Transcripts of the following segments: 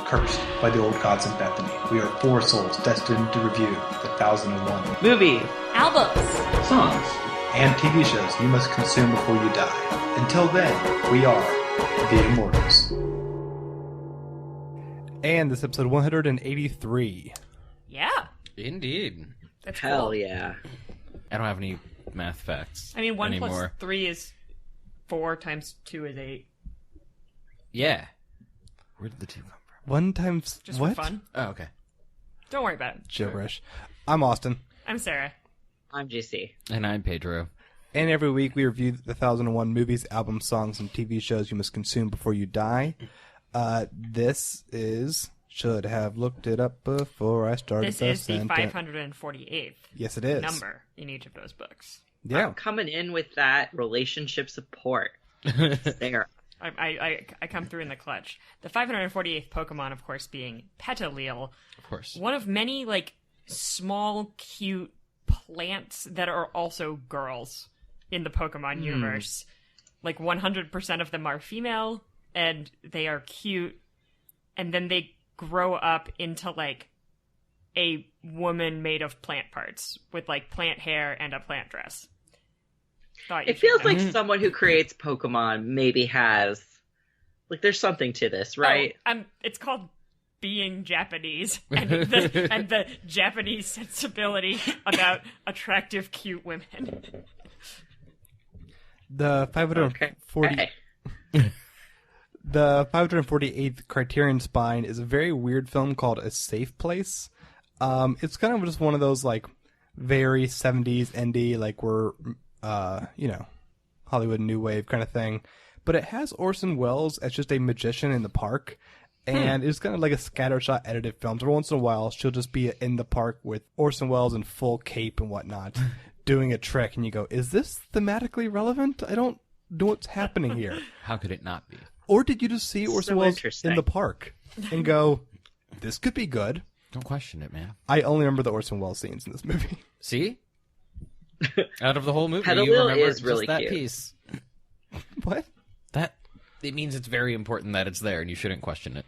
Cursed by the old gods in Bethany, we are four souls destined to review the 1001 Movie, albums, songs, and TV shows you must consume before you die. Until then, we are the Immortals. And this is episode 183. Yeah. Indeed. That's hell cool. yeah. I don't have any math facts. I mean, 1 anymore. plus 3 is 4 times 2 is 8. Yeah. Where did the 2 come from? 1 times Just what? for fun. Oh, okay. Don't worry about it. Gibberish. I'm Austin. I'm Sarah. I'm JC. And I'm Pedro. And every week we review the 1001 movies, albums, songs, and TV shows you must consume before you die. This is... Should have looked it up before I started This is the sentence. 548th Yes, it is. number in each of those books. Yeah. I'm coming in with that relationship support. Sarah. I come through in the clutch. The 548th Pokemon, of course, being Petalil. Of course. One of many, like, small, cute plants that are also girls in the Pokemon universe. Like, 100% of them are female, and they are cute, and then they grow up into, like, a woman made of plant parts with, like, plant hair and a plant dress. It feels like someone who creates Pokemon maybe has... Like, there's something to this, right? It's called being Japanese, and the Japanese sensibility about attractive, cute women. The 540... Okay. The 548th Criterion Spine is a very weird film called A Safe Place. It's kind of just one of those, like, very 70s indie, like, we're, Hollywood New Wave kind of thing. But it has Orson Welles as just a magician in the park. And it's kind of like a scattershot edited film. So every once in a while, she'll just be in the park with Orson Welles in full cape and whatnot, doing a trick. And you go, is this thematically relevant? I don't know what's happening here. How could it not be? Or did you just see Orson Welles in the park and go, this could be good? Don't question it, man. I only remember the Orson Welles scenes in this movie. See? Out of the whole movie, Petalil you remember is really just that cute. piece. What? It means it's very important that it's there, and you shouldn't question it.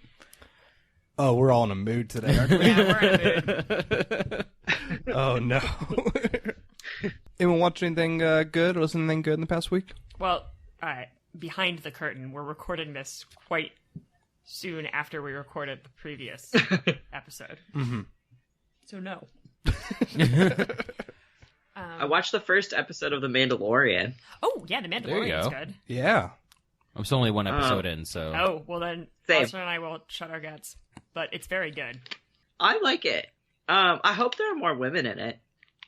Oh, we're all in a mood today, aren't we? Yeah, we're in a mood. Oh, no. Anyone watch anything good or listen to anything good in the past week? Well, behind the curtain, we're recording this quite soon after we recorded the previous episode. Mm-hmm. So no. I watched the first episode of The Mandalorian. Oh, yeah, The There you Mandalorian's go. good. Yeah. I'm still only one episode in, so... Oh, well then, Same. Austin and I will shut our guts. But it's very good. I like it. I hope there are more women in it.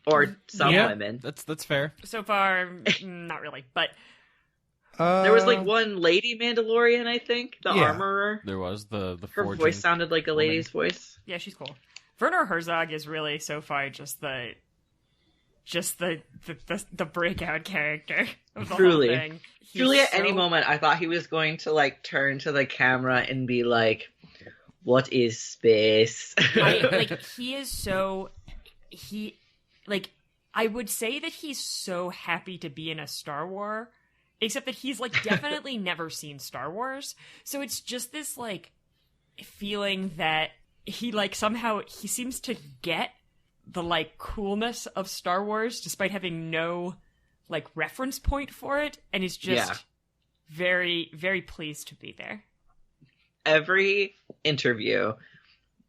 Or some Yeah, women. that's fair. So far, not really, but... There was like one lady Mandalorian, I think. The Yeah. armorer. There was the Her forging. voice sounded like a lady's voice. Yeah, she's cool. Werner Herzog is really so far just the breakout character of the Truly. whole thing. He's Truly, at so- any moment, I thought he was going to like turn to the camera and be like, "What is space?" He is so I would say that he's so happy to be in a Star Wars, except that he's like definitely never seen Star Wars. So it's just this like feeling that he like somehow he seems to get the like coolness of Star Wars despite having no like reference point for it, and is just very, very pleased to be there. Every interview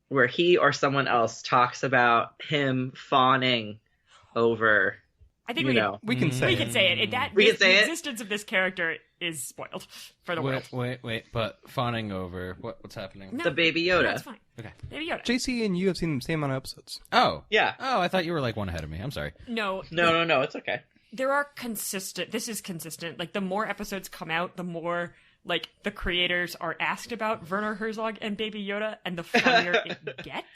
where he or someone else talks about him fawning over, I think you we know, We can say we it. can say it. We can say the it? existence of this character is spoiled for the world. Wait, but fawning over... What's happening? No, the Baby Yoda. That's fine. Okay. Baby Yoda. JC and you have seen the same amount of episodes. Oh. Yeah. Oh, I thought you were like one ahead of me. I'm sorry. No, No, it's okay. there are consistent. This is consistent. Like the more episodes come out, the more like the creators are asked about Werner Herzog and Baby Yoda, and the funnier it gets.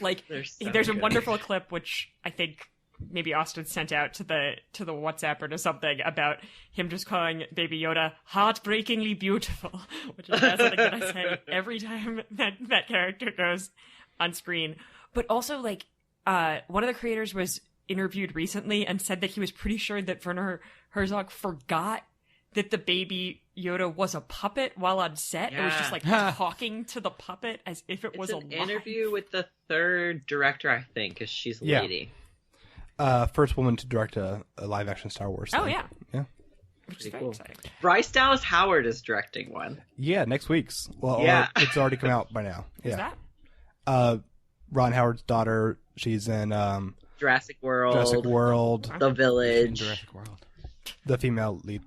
Like They're so there's a good. wonderful clip which I think maybe Austin sent out to the WhatsApp or to something about him just calling Baby Yoda heartbreakingly beautiful, which is something that I say every time that character goes on screen. But also, like, one of the creators was interviewed recently and said that he was pretty sure that Werner Herzog forgot that the baby Yoda was a puppet while on set. Yeah. It was just like talking to the puppet as if it was an alive. interview with the third director, I think, because she's a lady. First woman to direct a live-action Star Wars thing. Oh, yeah. Yeah. Which is very exciting. Bryce Dallas Howard is directing one. Yeah, next week's. Well, Yeah. it's already come out by now. Who's Yeah. that? Ron Howard's daughter. She's in Jurassic World. The Village. Jurassic World. The female lead.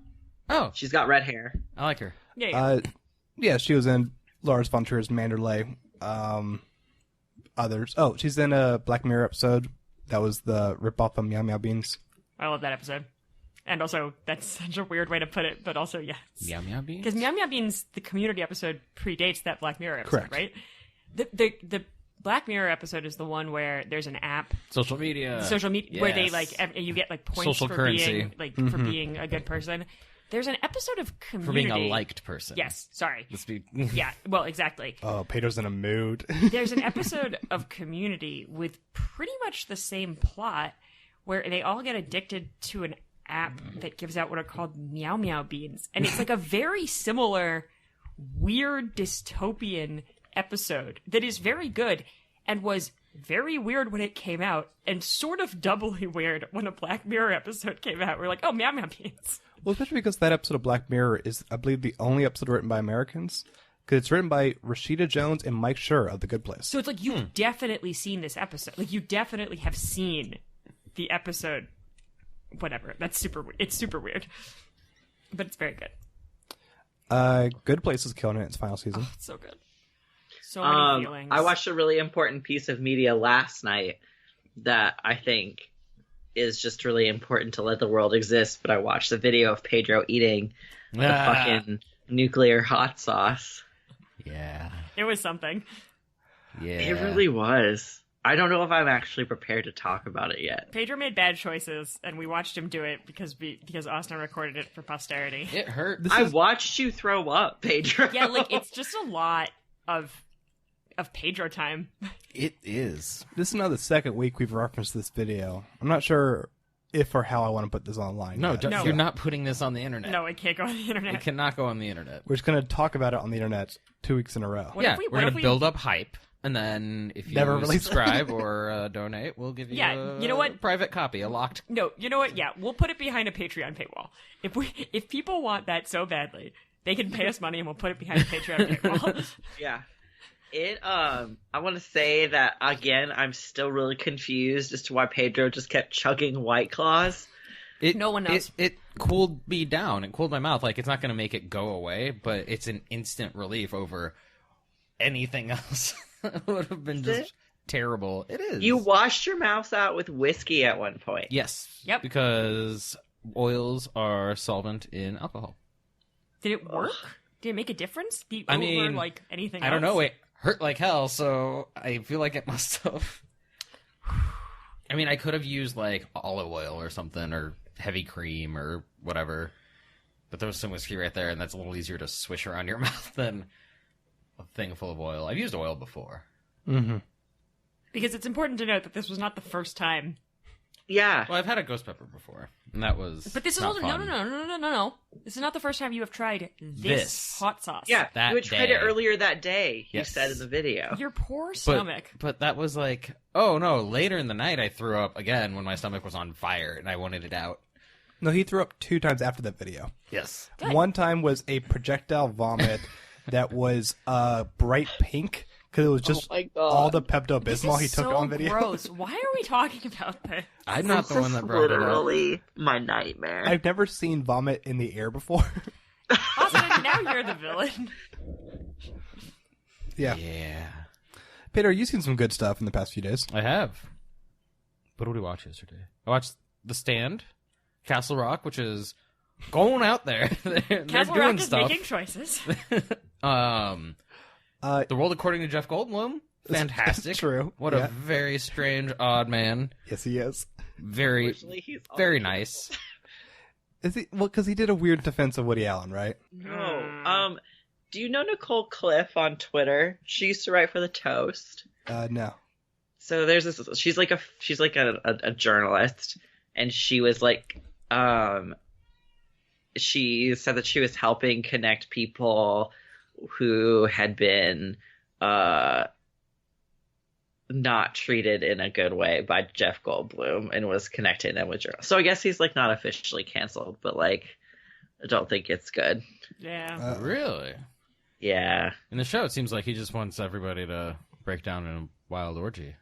Oh, She's got red hair. I like her. Yeah. Yeah, she was in Lars von Trier's Manderley. Others. Oh, she's in a Black Mirror episode. That was the ripoff of Meow Meow Beans. I love that episode. And also, that's such a weird way to put it, but also, yes. Meow Meow Beans? Because Meow Meow Beans, the Community episode, predates that Black Mirror episode, Correct. right? The Black Mirror episode is the one where there's an app, Social media. where they you get like points Social for currency. being for being a good person. There's an episode of Community For being a liked person. Yes, sorry. Let's be... Yeah, well, exactly. Oh, Pedro's in a mood. There's an episode of Community with pretty much the same plot where they all get addicted to an app that gives out what are called Meow Meow Beans. And it's like a very similar, weird dystopian episode that is very good and was very weird when it came out and sort of doubly weird when a Black Mirror episode came out. We're like, oh, Meow Meow Beans. Well, especially because that episode of Black Mirror is, I believe, the only episode written by Americans. Because it's written by Rashida Jones and Mike Schur of The Good Place. So it's like you've definitely seen this episode. Like you definitely have seen the episode. Whatever. That's super weird. It's super weird. But it's very good. Good Place is killing it in its final season. Oh, it's so good. So many feelings. I watched a really important piece of media last night that I think is just really important to let the world exist, but I watched the video of Pedro eating the fucking nuclear hot sauce. Yeah. It was something. Yeah. It really was. I don't know if I'm actually prepared to talk about it yet. Pedro made bad choices, and we watched him do it because Austin recorded it for posterity. It hurt. I watched you throw up, Pedro. Yeah, like it's just a lot of Pedro time. It is. This is now the second week we've referenced this video. I'm not sure if or how I want to put this online. No, yet. you're not putting this on the internet. No, it can't go on the internet. It cannot go on the internet. We're just going to talk about it on the internet 2 weeks in a row. What if We're going to build up hype, and then if you Never release subscribe or donate, we'll give you you know what? Private copy, a locked... No, you know what? Yeah, we'll put it behind a Patreon paywall. If people want that so badly, they can pay us money and we'll put it behind a Patreon paywall. Yeah. I want to say that, again, I'm still really confused as to why Pedro just kept chugging White Claws. No one knows. It cooled me down. It cooled my mouth. Like, it's not going to make it go away, but it's an instant relief over anything else. It would have been just terrible. It is. You washed your mouth out with whiskey at one point. Yes. Yep. Because oils are solvent in alcohol. Did it work? Did it make a difference? I mean, over, like, anything I else? don't know. It hurt like hell, so I feel like it must have. I mean, I could have used, like, olive oil or something, or heavy cream, or whatever. But there was some whiskey right there, and that's a little easier to swish around your mouth than a thing full of oil. I've used oil before. Mm-hmm. Because it's important to note that this was not the first time. Yeah. Well, I've had a ghost pepper before, and that was But this is not also fun. no. This is not the first time you have tried this hot sauce. Yeah, That you had tried it day. earlier that day, you Yes. said in the video. Your poor stomach. But that was like, oh no, later in the night I threw up again when my stomach was on fire and I wanted it out. No, he threw up 2 times after that video. Yes. Good. One time was a projectile vomit that was bright pink because it was just Oh my God. all the Pepto This Bismol is he took so on video. gross. Why are we talking about this? I'm not the This one is that brought it up. literally my nightmare. I've never seen vomit in the air before. Austin, now you're the villain. Yeah. Yeah. Peter, you've seen some good stuff in the past few days. I have. What did we watch yesterday? I watched The Stand, Castle Rock, which is going out there. they're Castle doing Rock is stuff. making choices. The World According to Jeff Goldblum, fantastic. True. What Yeah. a very strange, odd man. Yes, he is. Very, Unfortunately, he's very awful. nice. Is he? Well, because he did a weird defense of Woody Allen, right? No. Do you know Nicole Cliff on Twitter? She used to write for The Toast. No. So there's this. She's like a journalist, and she was like, she said that she was helping connect people who had been not treated in a good way by Jeff Goldblum and was connecting them with journalists. So I guess he's like not officially canceled, but like I don't think it's good. Yeah. Really? Yeah. In the show, it seems like he just wants everybody to break down in a wild orgy.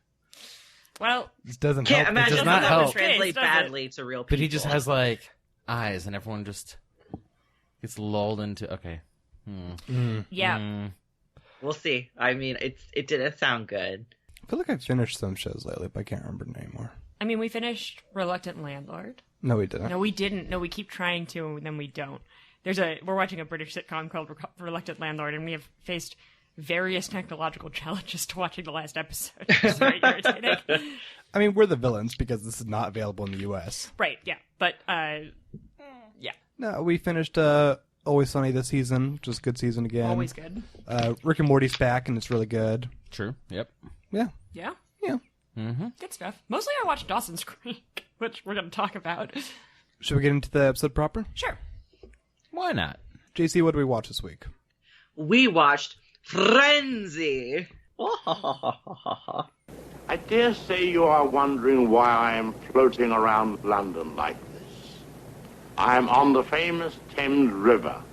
Well, This doesn't Can't help. imagine does how not that help. would translate Does it? badly to real people. But he just has like eyes, and everyone just gets lulled into yeah. We'll see. I mean, it didn't sound good. I feel like I've finished some shows lately, but I can't remember the name anymore. I mean, we finished Reluctant Landlord. No, we didn't. No, we didn't. No, we keep trying to, and then we don't. We're watching a British sitcom called Reluctant Landlord, and we have faced various technological challenges to watching the last episode. It's very irritating. I mean, we're the villains because this is not available in the U.S. Right, yeah. But, yeah. No, we finished Always Sunny this season, which is a good season again. Always good. Rick and Morty's back, and it's really good. True. Yep. Yeah. Yeah? Yeah. Mm-hmm. Good stuff. Mostly I watched Dawson's Creek, which we're going to talk about. Should we get into the episode proper? Sure. Why not? JC, what did we watch this week? We watched Frenzy. I dare say you are wondering why I am floating around London like this. I am on the famous Thames River,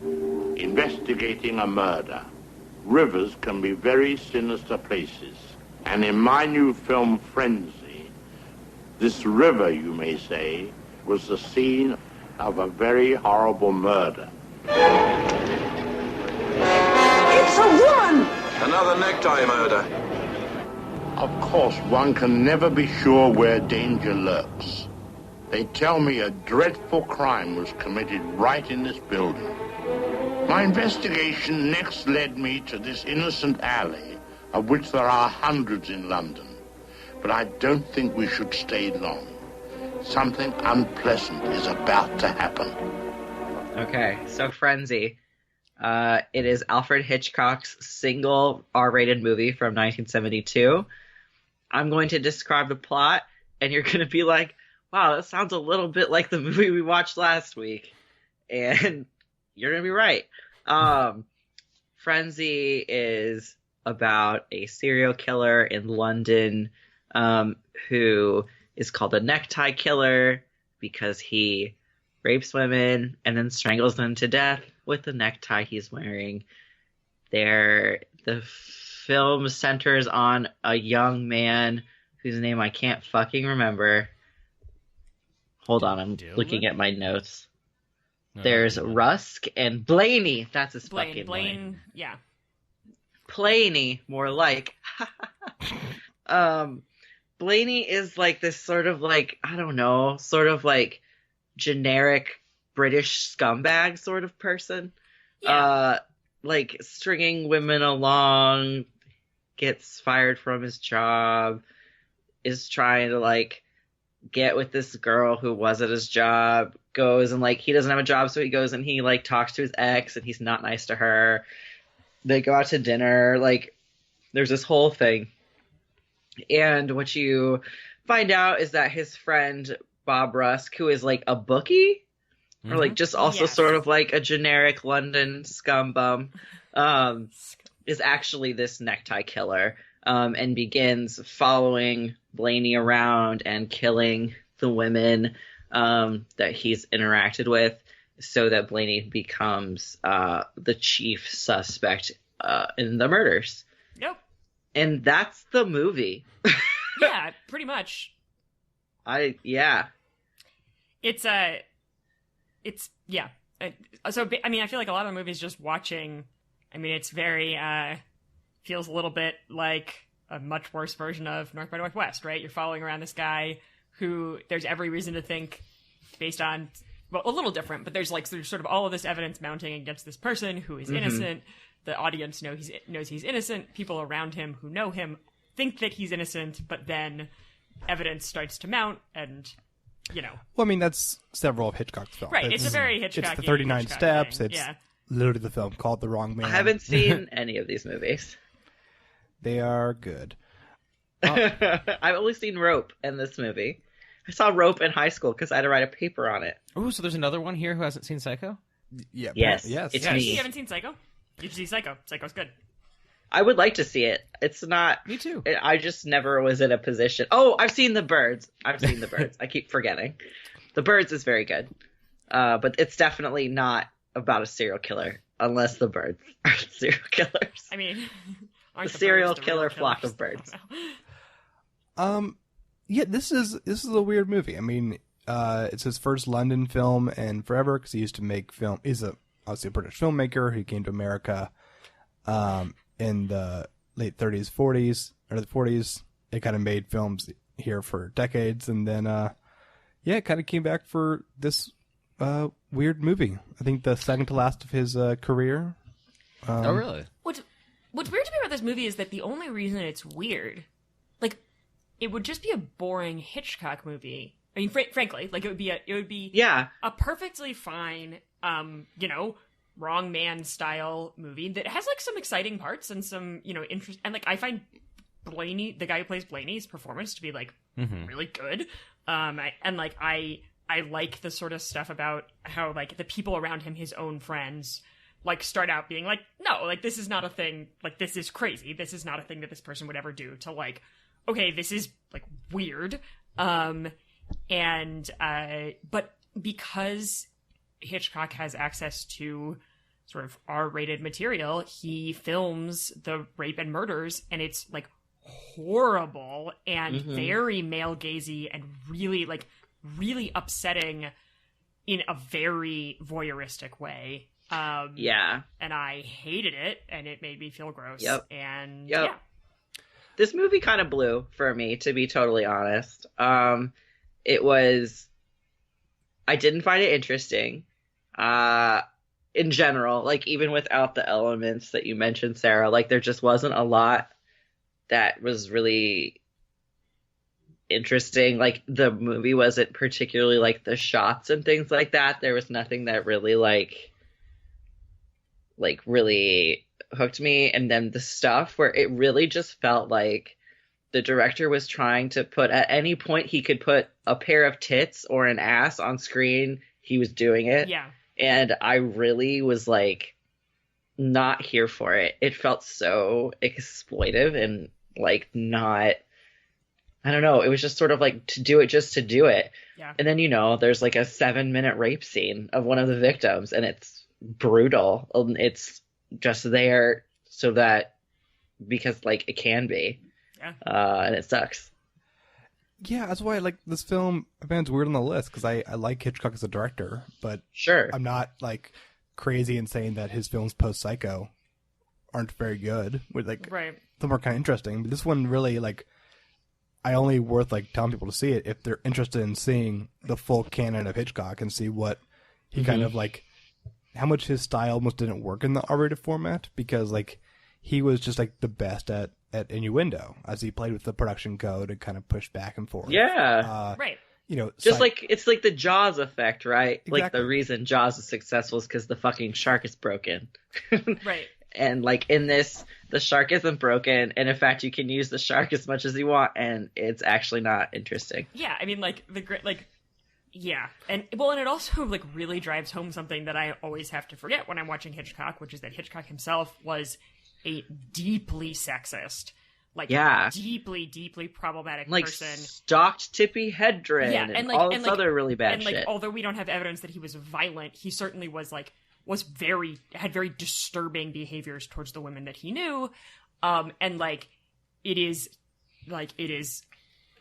investigating a murder. Rivers can be very sinister places. And in my new film, Frenzy, this river, you may say, was the scene of a very horrible murder. It's a woman! Another necktie murder. Of course, one can never be sure where danger lurks. They tell me a dreadful crime was committed right in this building. My investigation next led me to this innocent alley, of which there are hundreds in London. But I don't think we should stay long. Something unpleasant is about to happen. Okay, so Frenzy. It is Alfred Hitchcock's single R-rated movie from 1972. I'm going to describe the plot, and you're going to be like, wow, that sounds a little bit like the movie we watched last week. And you're going to be right. Frenzy is about a serial killer in London who is called a necktie killer because he rapes women and then strangles them to death with the necktie he's wearing. The film centers on a young man whose name I can't fucking remember. Hold on, I'm looking at my notes. There's Rusk and Blaney. That's his fucking name. Yeah. Blaney, more like. Blaney is like this sort of like, I don't know, sort of like generic British scumbag sort of person. Yeah. Like stringing women along, gets fired from his job, is trying to like get with this girl who was at his job, goes and like he doesn't have a job, so he goes and he like talks to his ex and he's not nice to her. They go out to dinner, like there's this whole thing. And what you find out is that his friend Bob Rusk, who is like a bookie, or like just also sort of like a generic London scum bum, is actually this necktie killer, and begins following Blaney around and killing the women that he's interacted with, so that Blaney becomes the chief suspect in the murders. Yep. And that's the movie. Yeah, pretty much. It's yeah. So I mean, I feel like a lot of the movies just watching. I mean, it's very feels a little bit like a much worse version of North by Northwest, right? You're following around this guy who there's every reason to think, based on, well, a little different, but there's sort of all of this evidence mounting against this person who is innocent. The audience knows he's innocent. People around him who know him think that he's innocent, but then evidence starts to mount, and you know. Well, I mean, that's several of Hitchcock's films. Right, it's a very Hitchcock. It's the 39 Hitchcock Steps. thing. It's literally the film called The Wrong Man. I haven't seen any of these movies. They are good. I've only seen Rope and this movie. I saw Rope in high school because I had to write a paper on it. Oh, so there's another one here who hasn't seen Psycho? Yeah. Yes. Yes. It's You me. haven't seen Psycho? You should see Psycho. Psycho's good. I would like to see it. It's not. Me too. I just never was in a position. Oh, I've seen The Birds. I keep forgetting. The Birds is very good. But it's definitely not about a serial killer, unless the birds are serial killers. I mean, aren't The the serial birds the real killer killers? flock of birds. I don't know. Yeah, this is a weird movie. I mean, it's his first London film in forever because he used to make film. He's obviously a British filmmaker who came to America in the late 30s, 40s, or the 40s. It kind of made films here for decades, and then it kind of came back for this weird movie. I think the second to last of his career. Oh, really? What's weird to me about this movie is that the only reason it's weird, like, it would just be a boring Hitchcock movie. I mean, frankly, like, it would be a perfectly fine, wrong man style movie that has like some exciting parts and some, interest. And like, I find Blaney, the guy who plays Blaney's performance, to be like really good. I like the sort of stuff about how like the people around him, his own friends, like start out being like, no, like this is not a thing. Like this is crazy. This is not a thing that this person would ever do. To like, okay, this is like weird. But because Hitchcock has access to sort of R-rated material, he films the rape and murders, and it's like horrible and very male-gazy and really upsetting in a very voyeuristic way. And I hated it, and it made me feel gross. This movie kind of blew for me, to be totally honest. I didn't find it interesting. In general, like even without the elements that you mentioned, Sarah, like there just wasn't a lot that was really interesting. Like the movie wasn't particularly like the shots and things like that. There was nothing that really like really hooked me. And then the stuff where it really just felt like the director was trying to put, at any point he could put a pair of tits or an ass on screen, he was doing it. Yeah. And I really was like not here for it. It felt so exploitive and like not, I don't know. It was just sort of like to do it just to do it. Yeah. And then, there's like a 7-minute rape scene of one of the victims, and it's brutal. It's just there so that, because like it can be. Yeah. And it sucks. Yeah, that's why I like this film. I mean, it's weird on the list because I like Hitchcock as a director, but sure, I'm not like crazy in saying that his films post Psycho aren't very good. With like some are kind of interesting, but this one really like I only worth like telling people to see it if they're interested in seeing the full canon of Hitchcock and see what he kind of like, how much his style almost didn't work in the R-rated format, because like he was just like the best at innuendo as he played with the production code and kind of pushed back and forth. Yeah. Just like it's like the Jaws effect, right? Exactly. Like the reason Jaws is successful is because the fucking shark is broken. Right. And like in this, the shark isn't broken, and in fact you can use the shark as much as you want, and it's actually not interesting. Yeah, I mean, like the great, like, yeah, and it also like really drives home something that I always have to forget when I'm watching Hitchcock, which is that Hitchcock himself was a deeply sexist, like deeply, deeply problematic like person. Stalked Tippi Hedren, and all this other really bad and shit. Like, although we don't have evidence that he was violent, he certainly was like had very disturbing behaviors towards the women that he knew, and like it is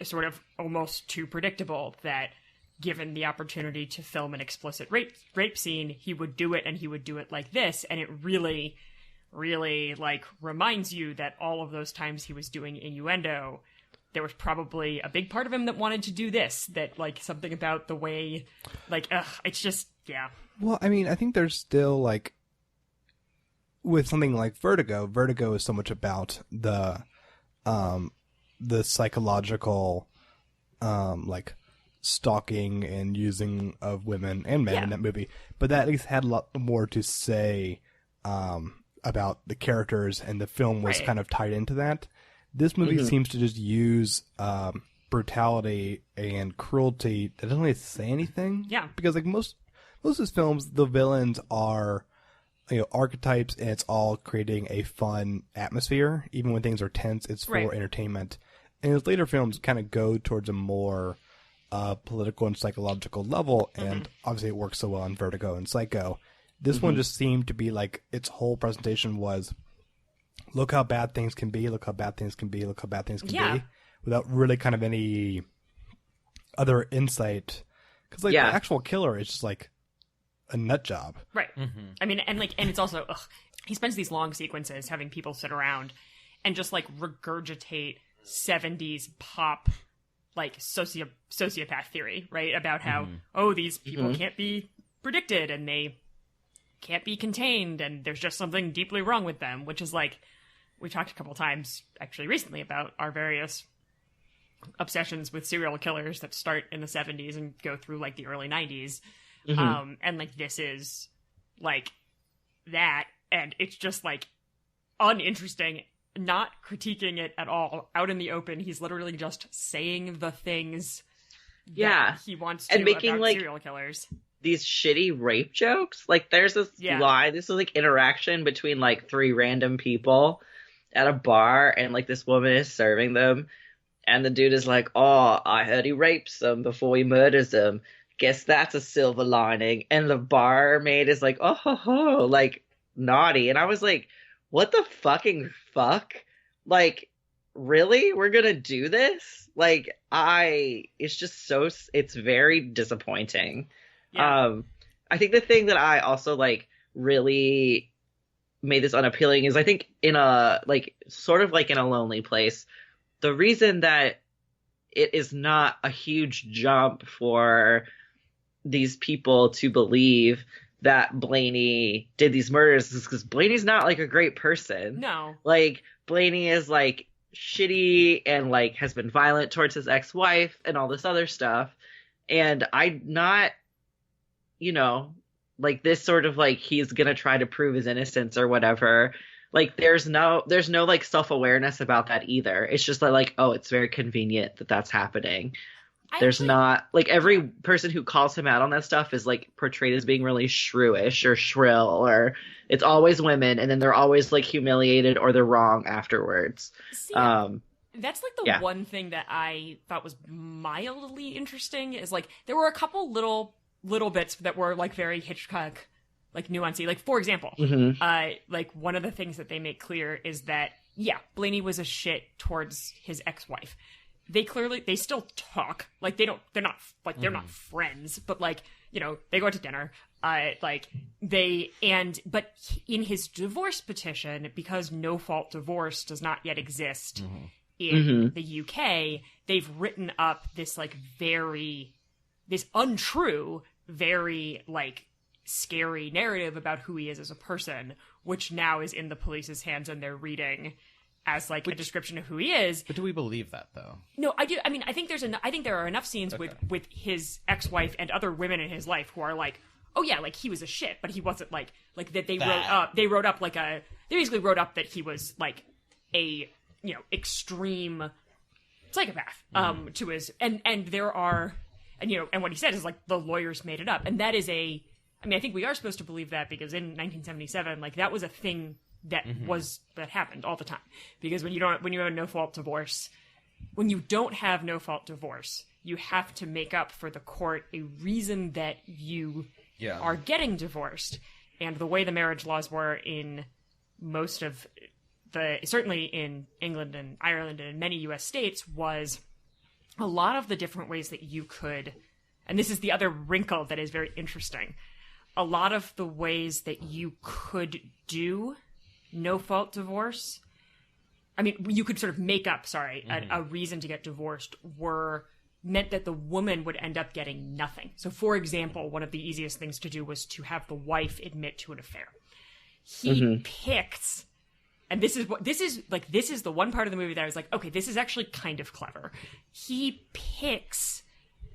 sort of almost too predictable that given the opportunity to film an explicit rape scene, he would do it, and he would do it like this, and it really like reminds you that all of those times he was doing innuendo, there was probably a big part of him that wanted to do this, that like something about the way, like, it's just, yeah. Well, I mean, I think there's still like, with something like Vertigo is so much about the psychological, like stalking and using of women and men in that movie, but that at least had a lot more to say, about the characters, and the film was kind of tied into that. This movie seems to just use brutality and cruelty that doesn't really say anything. Yeah. Because like most most of his films, the villains are, archetypes, and it's all creating a fun atmosphere. Even when things are tense, it's for entertainment. And his later films kind of go towards a more political and psychological level, and obviously it works so well in Vertigo and Psycho. This one just seemed to be like, its whole presentation was, look how bad things can be, look how bad things can be, look how bad things can be, without really kind of any other insight. Because the actual killer is just like a nut job. Right. I mean, and it's also, he spends these long sequences having people sit around and just like regurgitate 70s pop, like sociopath theory, right? About how, these people can't be predicted and they can't be contained and there's just something deeply wrong with them, which is like, we've talked a couple times actually recently about our various obsessions with serial killers that start in the 70s and go through like the early 90s. And like, this is like that, and it's just like uninteresting, not critiquing it at all. Out in the open, he's literally just saying the things that he wants to and making, about like, serial killers. These shitty rape jokes. Like, there's this line, this is like interaction between like 3 random people at a bar, and like this woman is serving them, and the dude is like, oh, I heard he rapes them before he murders them. Guess that's a silver lining. And the barmaid is like, oh ho ho, like naughty. And I was like, what the fucking fuck? Like, really? We're gonna do this? Like, it's just so, it's very disappointing. I think the thing that I also like really made this unappealing is, I think in a like sort of like in a lonely place, the reason that it is not a huge jump for these people to believe that Blaney did these murders is because Blaney's not like a great person. No. Like, Blaney is like shitty and like has been violent towards his ex-wife and all this other stuff. And I'm not, like this sort of like he's gonna try to prove his innocence or whatever. Like, there's no like self-awareness about that either. It's just like, oh, it's very convenient that that's happening. There's not like, every person who calls him out on that stuff is like portrayed as being really shrewish or shrill, or it's always women, and then they're always like humiliated or they're wrong afterwards. See, that's like the one thing that I thought was mildly interesting is like there were a couple little bits that were like very Hitchcock, like nuancy. Like, for example, like one of the things that they make clear is that Blaney was a shit towards his ex-wife. They still talk, like they're not friends, but like, they go out to dinner, but in his divorce petition, because no fault divorce does not yet exist in the UK, they've written up this like this untrue, very like scary narrative about who he is as a person, which now is in the police's hands and they're reading as like a description of who he is. But do we believe that though? No, I do. I mean, I think there are enough scenes with his ex-wife and other women in his life who are like, oh yeah, like he was a shit, but he wasn't like that. They wrote up they basically wrote up that he was like a extreme psychopath to his and there are and what he said is like the lawyers made it up, and that is I think we are supposed to believe that because in 1977 like that was a thing that happened all the time, because when you have no fault divorce, when you don't have no fault divorce, you have to make up for the court a reason that you are getting divorced. And the way the marriage laws were in most of certainly in England and Ireland and in many US states, was a lot of the different ways that you could, and this is the other wrinkle that is very interesting, a lot of the ways that you could do no-fault divorce, you could sort of make up, a reason to get divorced meant that the woman would end up getting nothing. So, for example, one of the easiest things to do was to have the wife admit to an affair. He picked, and this is the one part of the movie that I was like, okay, this is actually kind of clever. He picks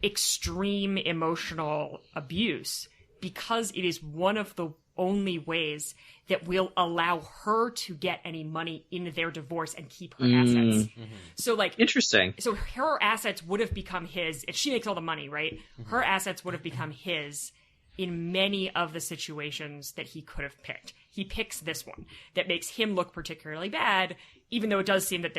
extreme emotional abuse because it is one of the only ways that will allow her to get any money in their divorce and keep her assets. So like, interesting. So her assets would have become his if she makes all the money, right? Her assets would have become his in many of the situations that he could have picked. He picks this one that makes him look particularly bad, even though it does seem that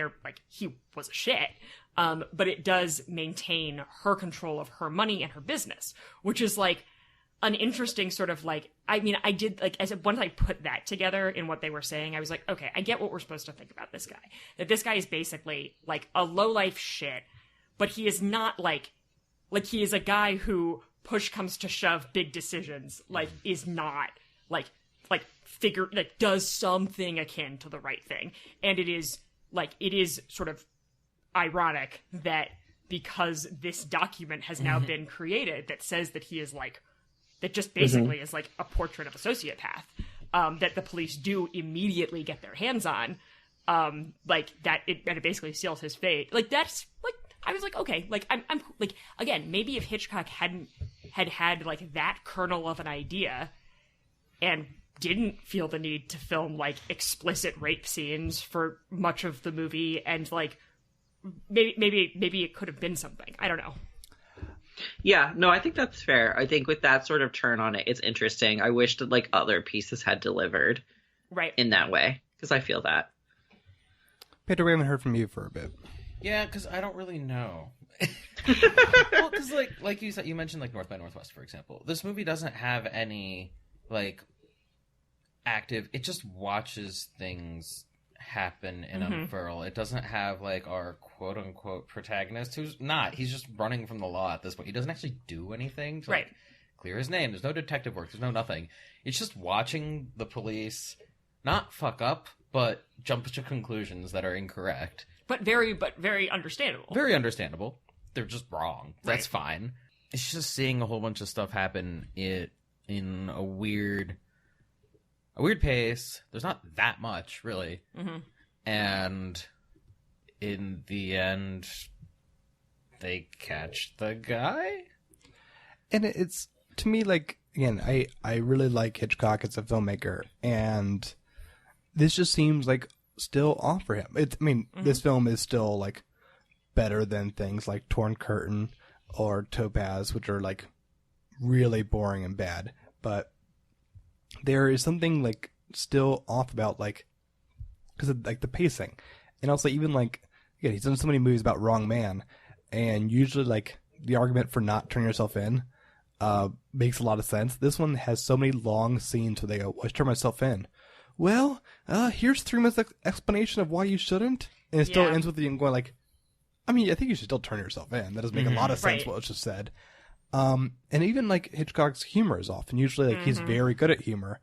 he was a shit. But it does maintain her control of her money and her business, which is an interesting sort of I did once I put that together in what they were saying, I was like, okay, I get what we're supposed to think about this guy. That this guy is basically a lowlife shit, but he is not he is a guy who, push comes to shove, big decisions, is not does something akin to the right thing. And it is sort of ironic that because this document has now been created that says that he is that just basically is a portrait of a sociopath, that the police do immediately get their hands on, that it basically seals his fate. That's I was okay, I'm again, maybe if Hitchcock had that kernel of an idea and didn't feel the need to film explicit rape scenes for much of the movie, and maybe it could have been something. I don't know. Yeah, no, I think that's fair. I think with that sort of turn on it, it's interesting. I wish that other pieces had delivered right in that way, because I feel that. Pedro, we haven't heard from you for a bit. Yeah, because I don't really know. Well, because like you said, you mentioned North by Northwest, for example. This movie doesn't have any active. It just watches things happen and unfurl. It doesn't have our quote unquote protagonist who's not. He's just running from the law at this point. He doesn't actually do anything to clear his name. There's no detective work. There's no nothing. It's just watching the police not fuck up, but jump to conclusions that are incorrect. But very understandable. Very understandable. They're just wrong. That's fine. It's just seeing a whole bunch of stuff happen in a weird pace. There's not that much, really. Mm-hmm. And in the end, they catch the guy? And it's, to me, again, I really like Hitchcock as a filmmaker, and this just seems still off for him. This film is still better than things like Torn Curtain or Topaz, which are really boring and bad. But there is something still off about because of the pacing, and also even he's done so many movies about wrong man, and usually the argument for not turning yourself in makes a lot of sense. This one has so many long scenes where they go, "I turn myself in." Well, here's 3 minutes explanation of why you shouldn't, and it still ends with you going I think you should still turn yourself in. That doesn't make a lot of sense what was just said. And even Hitchcock's humor is off, and usually he's very good at humor.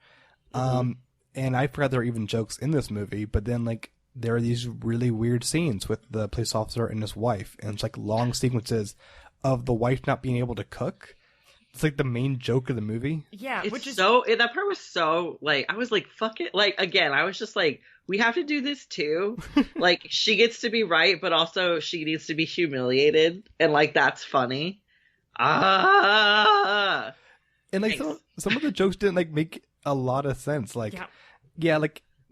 And I forgot there were even jokes in this movie, but then there are these really weird scenes with the police officer and his wife, and it's long sequences of the wife not being able to cook. It's the main joke of the movie. Yeah, it's which is that part was so I was fuck it. Again, I was just we have to do this too. She gets to be right, but also she needs to be humiliated, and that's funny. And some of the jokes didn't make a lot of sense.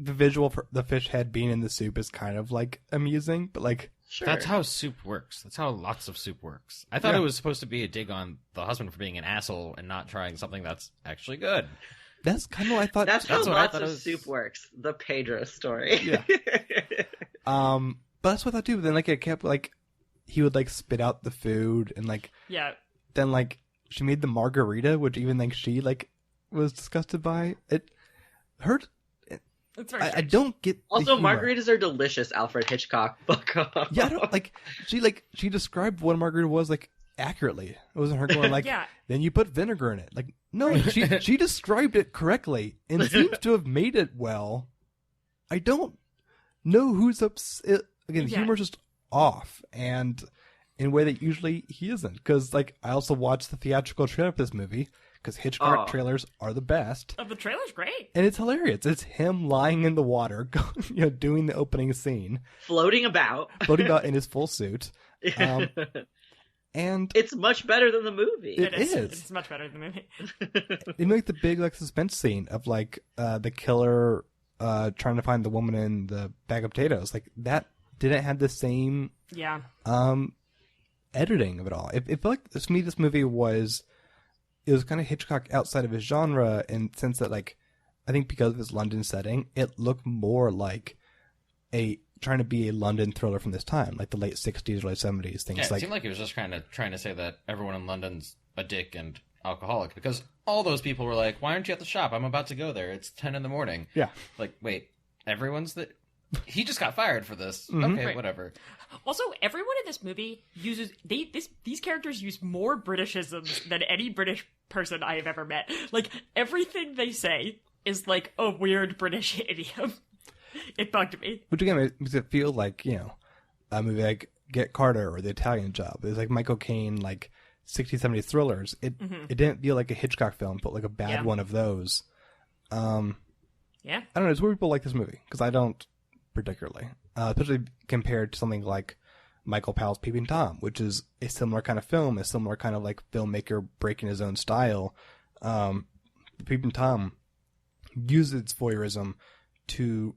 The visual for the fish head being in the soup is kind of amusing, but sure. That's how soup works. That's how lots of soup works. I thought it was supposed to be a dig on the husband for being an asshole and not trying something that's actually good. That's kind of what I thought. That's how lots of soup works. The Pedro story. Yeah. But that's what I thought too. But then it kept he would spit out the food, and then she made the margarita, which even she was disgusted by. It hurt. I don't get. Also, margaritas are delicious. Alfred Hitchcock. Fuck off. Yeah, I don't she described what a margarita was accurately. It wasn't her going then you put vinegar in it. No, she described it correctly and seems to have made it well. I don't know who's upset. Again, the humor's just off, and in a way that usually he isn't. Because I also watched the theatrical trailer of this movie. Because Hitchcock trailers are the best. Oh, the trailer's great. And it's hilarious. It's him lying in the water, doing the opening scene. Floating about in his full suit. And it's much better than the movie. It is. It's much better than the movie. It the big suspense scene of the killer trying to find the woman in the bag of potatoes. That didn't have the same editing of it all. It felt to me this movie was... it was kind of Hitchcock outside of his genre in the sense that, like, I think because of his London setting, it looked more like trying to be a London thriller from this time, like the late 60s, early 70s, things it seemed like he was just kind of trying to say that everyone in London's a dick and alcoholic, because all those people were like, why aren't you at the shop? I'm about to go there. It's 10 in the morning. Yeah. Like, wait, everyone's that? He just got fired for this. Mm-hmm. Okay, Right. whatever. Also, everyone in this movie uses these characters use more Britishisms than any British person I have ever met. Like, everything they say is like a weird British idiom. It bugged me. Which again makes it feel like, you know, a movie like Get Carter or The Italian Job. It's like Michael Caine, like 60s, 70s thrillers. It didn't feel like a Hitchcock film, but like a bad one of those. Yeah. I don't know. It's where people like this movie, because I don't particularly. Especially compared to something like Michael Powell's Peeping Tom, which is a similar kind of film, a similar kind of like filmmaker breaking his own style. Peeping Tom uses its voyeurism to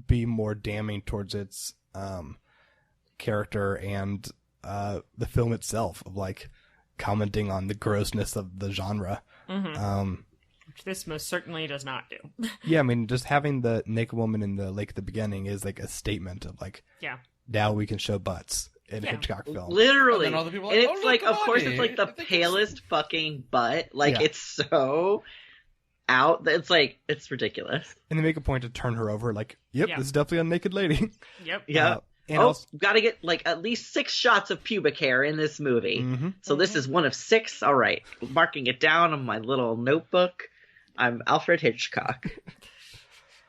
be more damning towards its character and the film itself, of like commenting on the grossness of the genre. Which this most certainly does not do. Yeah, I mean, just having the naked woman in the lake at the beginning is like a statement of like, Yeah. now we can show butts in a Hitchcock film. Literally. And then all the people are And like, it's "Oh, like, look, of course, Bonnie. it's like the I think palest fucking butt. Like, Yeah. it's so out. It's like, it's ridiculous. And they make a point to turn her over, like, yep, Yeah. this is definitely a naked lady. Yep. Yeah. And Oh, also, gotta get like at least 6 shots of pubic hair in this movie. Mhm. So this is one of 6. All right. Marking it down on my little notebook. I'm Alfred Hitchcock.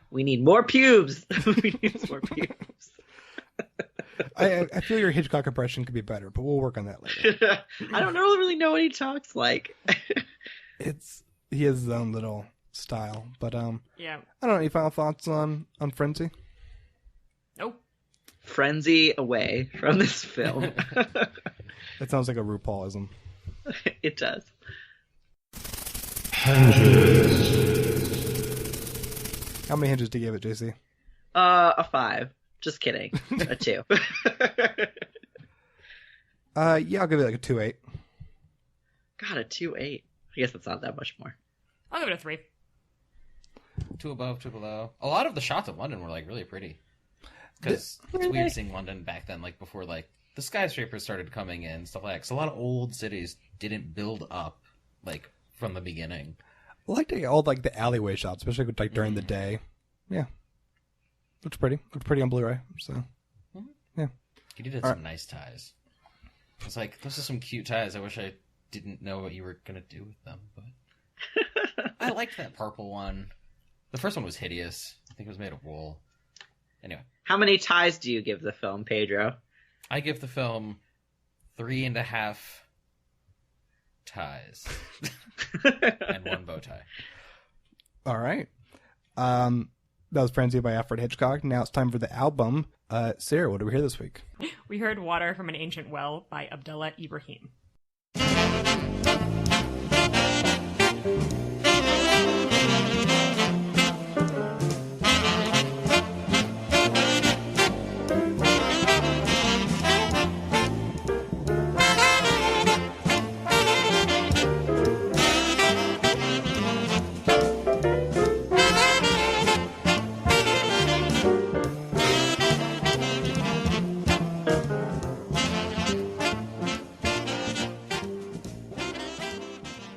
We need more pubes. We need more pubes. I feel your Hitchcock impression could be better, but we'll work on that later. I don't really know what he talks like. He has his own little style, but Yeah. I don't know. Any final thoughts on Frenzy? Nope. Frenzy away from this film. That sounds like a RuPaulism. It does. How many hinges do you give it, JC? A 5. Just kidding. A 2. Yeah, I'll give it like a 2.8. God, a 2.8. I guess that's not that much more. I'll give it a 3. 2 above, 2 below. A lot of the shots of London were like really pretty. Because it's weird seeing London back then, like before like the skyscrapers started coming in, stuff like that. 'Cause a lot of old cities didn't build up like from the beginning. I like all like the alleyway shots, especially like during the day. Yeah, looks pretty. Looks pretty on Blu-ray. So yeah. You did some nice ties. It's like, those are some cute ties. I wish I didn't know what you were gonna do with them, but I liked that purple one. The first one was hideous. I think it was made of wool. Anyway, How many ties do you give the film, Pedro? I give the film 3.5 ties and 1 bow tie. All right. That was Frenzy by Alfred Hitchcock. Now it's time for the album. Sarah, what did we hear this week? We heard Water from an Ancient Well by Abdullah Ibrahim.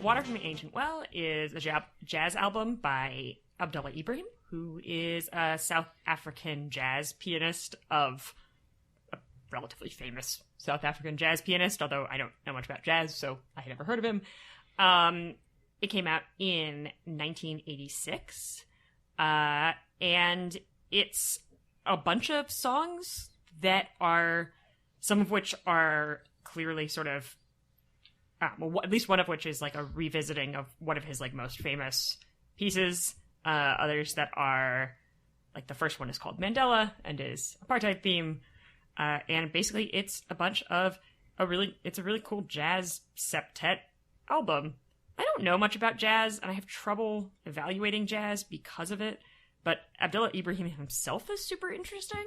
Water from the Ancient Well is a jazz album by Abdullah Ibrahim, who is a South African jazz pianist of a relatively famous South African jazz pianist, although I don't know much about jazz, so I had never heard of him. It came out in 1986, and it's a bunch of songs that are, some of which are clearly sort of at least one of which is like a revisiting of one of his like most famous pieces. Others that are like, the first one is called Mandela and is apartheid theme. And basically it's a bunch of it's a really cool jazz septet album. I don't know much about jazz and I have trouble evaluating jazz because of it, but Abdullah Ibrahim himself is super interesting.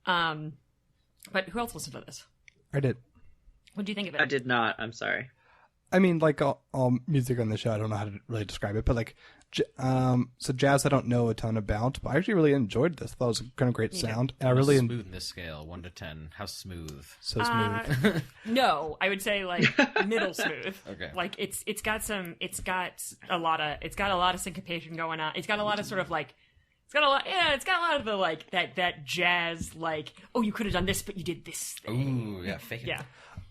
But who else listened to this? I did. What do you think of it? I did not. I'm sorry. I mean, like all music on the show, I don't know how to really describe it, but like, so jazz I don't know a ton about, but I actually really enjoyed this. I thought it was kind of great sound. And I really smooth in this scale, 1 to 10. How smooth? So smooth. No, I would say like middle smooth. Okay. Like it's got a lot of syncopation going on. It's got a lot of sort of like it's got a lot of the like that jazz like, oh, you could have done this but you did this thing. Ooh, yeah, fake it. Yeah.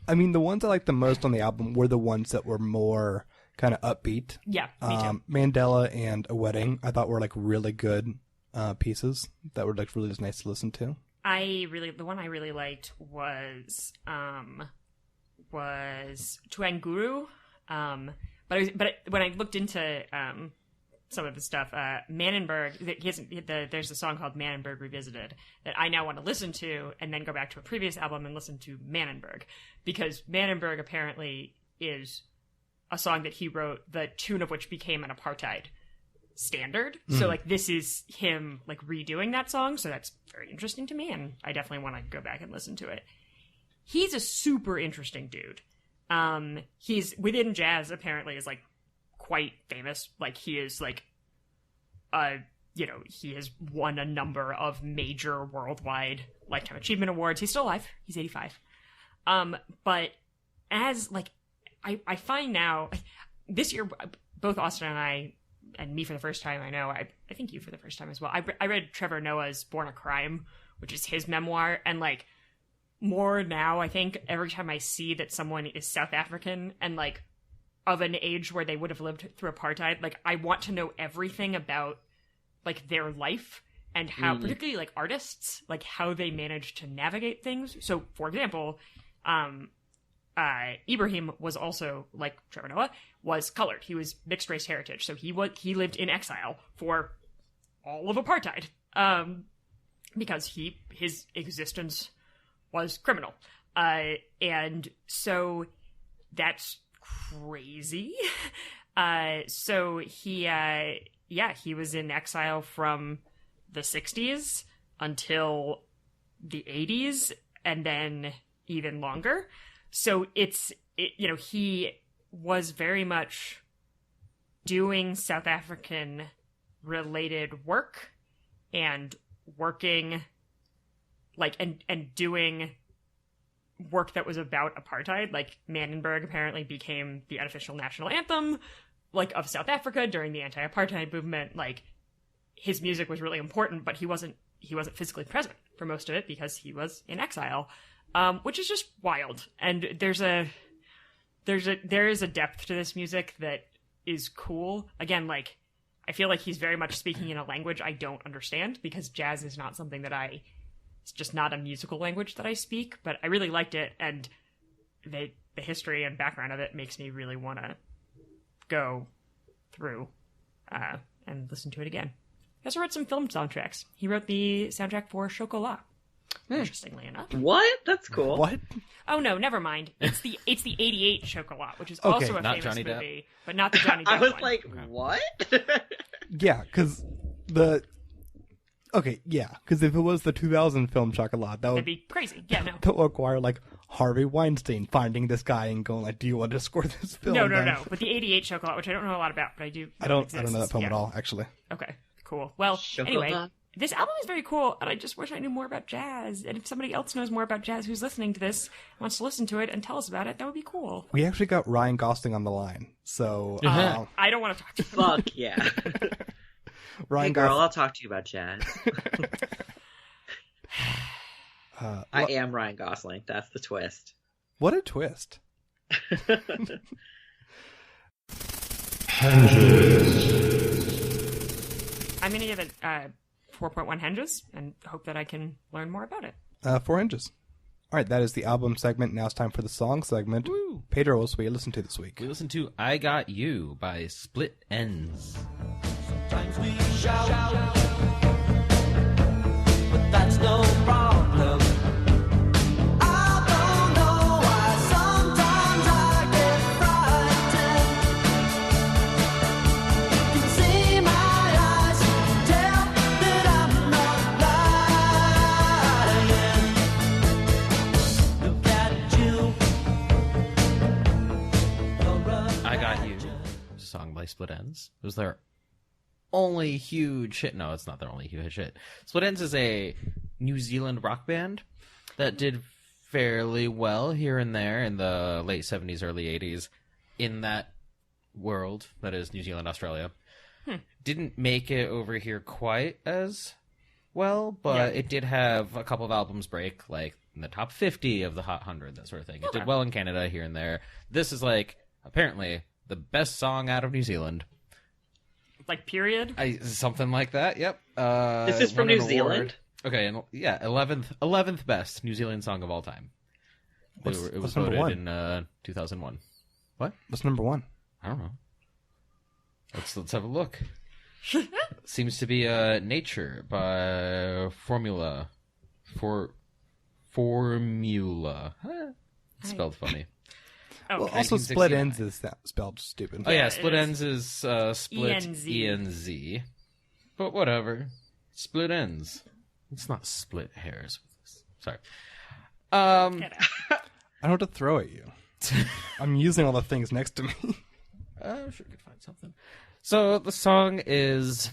I mean, the ones I liked the most on the album were the ones that were more kind of upbeat. Yeah, me too. Mandela and A Wedding, I thought were like really good pieces that were like really just nice to listen to. The one I really liked was Tuanguru. But when I looked into some of the stuff, Mannenberg, there's a song called Mannenberg Revisited that I now want to listen to and then go back to a previous album and listen to Mannenberg, because Mannenberg apparently is a song that he wrote, the tune of which became an apartheid standard. So like this is him like redoing that song, so that's very interesting to me, and I definitely want to go back and listen to it. He's a super interesting dude. He's within jazz apparently is like quite famous. Like he is like he has won a number of major worldwide lifetime achievement awards. He's still alive. He's 85. But as like I find now this year, both Austin and I, and me for the first time, I think you for the first time as well, I read Trevor Noah's Born a Crime, which is his memoir, and like more now, I think every time I see that someone is South African and like of an age where they would have lived through apartheid, like I want to know everything about like their life and how, particularly like artists, like how they managed to navigate things. So for example, Ibrahim was also, like Trevor Noah, was colored. He was mixed race heritage, so he lived in exile for all of apartheid, because his existence was criminal, and so that's crazy. So he was in exile from the 60s until the 80s, and then even longer. So he was very much doing South African related work and working like and doing work that was about apartheid. Like Mannenberg apparently became the unofficial national anthem like of South Africa during the anti-apartheid movement. Like his music was really important, but he wasn't physically present for most of it because he was in exile. Which is just wild. And there is a depth to this music that is cool. Again, like I feel like he's very much speaking in a language I don't understand, because jazz is not something that it's just not a musical language that I speak, but I really liked it, and the history and background of it makes me really want to go through and listen to it again. He also wrote some film soundtracks. He wrote the soundtrack for Chocolat. Interestingly enough. What? That's cool. What? Oh no, never mind. It's the 88 Chocolat, which is also a famous Johnny movie, but not the Johnny Depp I was one. like, what? Yeah, because if it was the 2000 film Chocolat, That'd be crazy. Yeah, no. that would require like Harvey Weinstein finding this guy and going like, "Do you want to score this film?" No. But the 88 Chocolat, which I don't know a lot about, but I do. I don't know that film at all, actually. Okay, cool. Well, Chocolat. anyway, this album is very cool, and I just wish I knew more about jazz. And if somebody else knows more about jazz who's listening to this, wants to listen to it and tell us about it, that would be cool. We actually got Ryan Gosling on the line, so I don't want to talk to him. Fuck yeah. Ryan Hey girl, Gosling. I'll talk to you about jazz. I am Ryan Gosling. That's the twist. What a twist! I'm going to give it 4.1 henges and hope that I can learn more about it. 4 hinges. All right, that is the album segment. Now it's time for the song segment. Woo. Pedro, what we listen to this week? We listened to I Got You by Split Enz. Sometimes we shout, but that's no problem. I don't know why sometimes I get frightened. You can see my eyes, tell that I'm not lying. Look at you, you're Split Enz. It was their only huge hit. No, it's not their only huge hit. Split Enz is a New Zealand rock band that did fairly well here and there in the late 70s, early 80s in that world that is New Zealand, Australia. Didn't make it over here quite as well, but it did have a couple of albums break, like in the top 50 of the Hot 100, that sort of thing. It did well in Canada here and there. This is like apparently the best song out of New Zealand. Like, period? Something like that, yep. This is from New Zealand? Okay, and 11th best New Zealand song of all time. It was voted in 2001. What? What's number one? I don't know. Let's have a look. Seems to be Nature by Formula. Formula. It's spelled funny. Well, also, Split Enz is spelled stupid. Oh, yeah, Split Enz is Split E-N-Z. E-N-Z. But whatever. Split Enz. It's not split hairs. Sorry. I don't have to throw at you. I'm using all the things next to me. I'm sure we could find something. So the song is,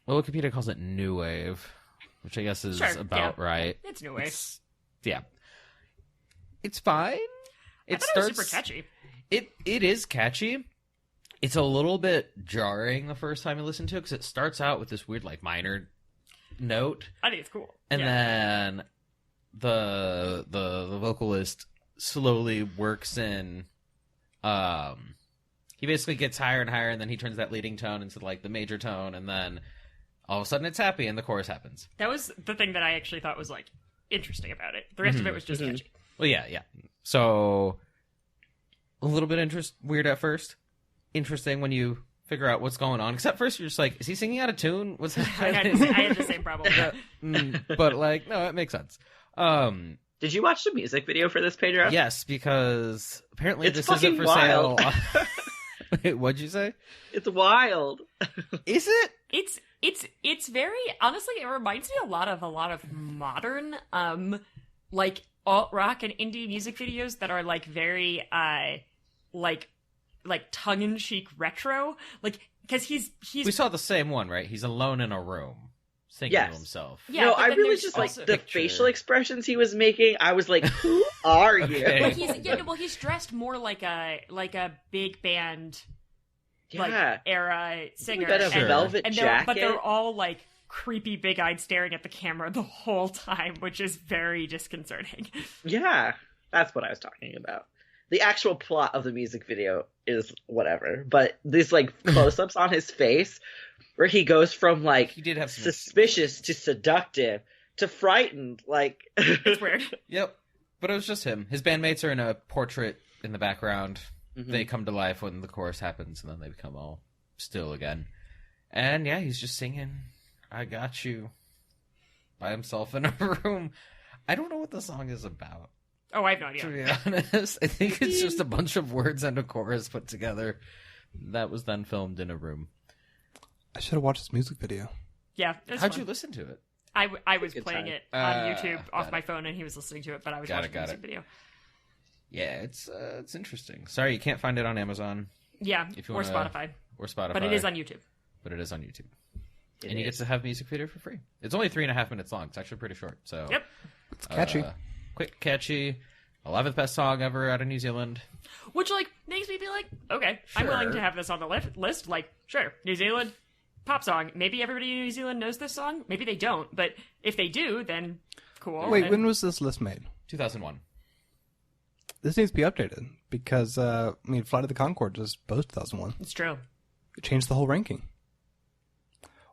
well, Wikipedia calls it new wave, which I guess is about right. It's new wave. It's fine. I thought it was super catchy. It is catchy. It's a little bit jarring the first time you listen to it because it starts out with this weird like minor note. I think it's cool. And then the vocalist slowly works in. He basically gets higher and higher, and then he turns that leading tone into like the major tone, and then all of a sudden it's happy, and the chorus happens. That was the thing that I actually thought was like interesting about it. The rest of it was just catchy. Well, yeah. So a little bit weird at first. Interesting when you figure out what's going on. Because at first you're just like, is he singing out of tune? What's happening? I had the same problem. But like, no, it makes sense. Did you watch the music video for this, Pedro? Yes, because apparently It's this isn't for wild. sale. Wait, what'd you say? It's wild. Is it? It's very, honestly, it reminds me a lot of modern like alt rock and indie music videos that are like very like tongue in cheek retro, like because he's We saw the same one, right? He's alone in a room singing to himself. Yeah, no, but I then really there's just like also- the facial expressions he was making. I was like, "Who are you?" Okay. But he's dressed more like a big band like era singer, Got a velvet and jacket, but they're all like creepy, big-eyed, staring at the camera the whole time, which is very disconcerting. Yeah, that's what I was talking about. The actual plot of the music video is whatever, but these like close-ups on his face, where he goes from like He did have some suspicious to seductive to frightened, like It's weird. Yep. But it was just him. His bandmates are in a portrait in the background. They come to life when the chorus happens, and then they become all still again. And yeah, he's just singing, "I Got You," by himself in a room. I don't know what the song is about, Oh, I have no idea. to be honest. I think it's just a bunch of words and a chorus put together that was then filmed in a room. I should have watched this music video. Yeah, it was How'd fun. you listen to it? I was Good playing time. it on YouTube off got my it. phone, and he was listening to it, but I was Got watching it, the got music it. video. Yeah, it's interesting. Sorry, you can't find it on Amazon Yeah, If you or wanna- Spotify, or Spotify. but it is on YouTube. And you get to have music video for free. It's only 3.5 minutes long. It's actually pretty short. So Yep. It's catchy. Quick, catchy. 11th best song ever out of New Zealand. Which, like, makes me be like, okay, I'm willing Sure. to have this on the list. Like, sure, New Zealand, pop song. Maybe everybody in New Zealand knows this song. Maybe they don't. But if they do, then cool. Wait, then- when was this list made? 2001. This needs to be updated because, Flight of the Conchords is post 2001. It's true. It changed the whole ranking.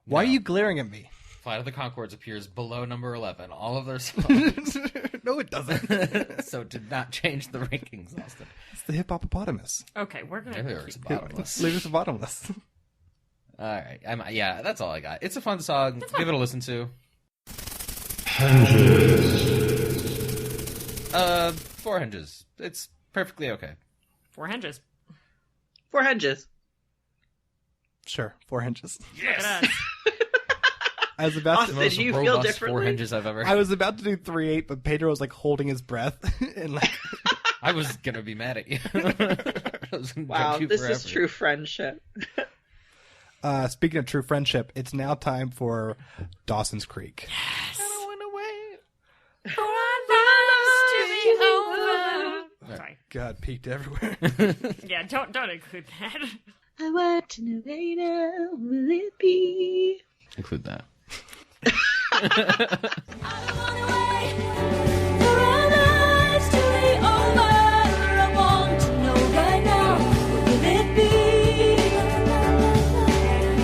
Why are you glaring at me? Flight of the Conchords appears below number 11. All of their songs. No, it doesn't. So did not change the rankings, Austin. It's the hip hippopotamus. Okay, we're gonna. Maybe it's bottomless. Leave us bottomless. All right. Yeah, that's all I got. It's a fun song. Give it a listen to. 4 hinges. It's perfectly okay. 4 hinges. 4 henges. Sure, 4 hinges. Look at us. I was about Austin, to. did you feel Robust differently? 4 hinges I've ever. I was about to do 3-8, but Pedro was like holding his breath and like. I was gonna be mad at you. I was gonna Wow, judge you this forever. is true friendship. Speaking of true friendship, it's now time for Dawson's Creek. I don't want to wait. For our lives to be over. Sorry. God, peaked everywhere. Yeah, don't include that. I want to know later, will it be? Include that. I don't wanna wait for our lives to be over. I want to know right now, will it be?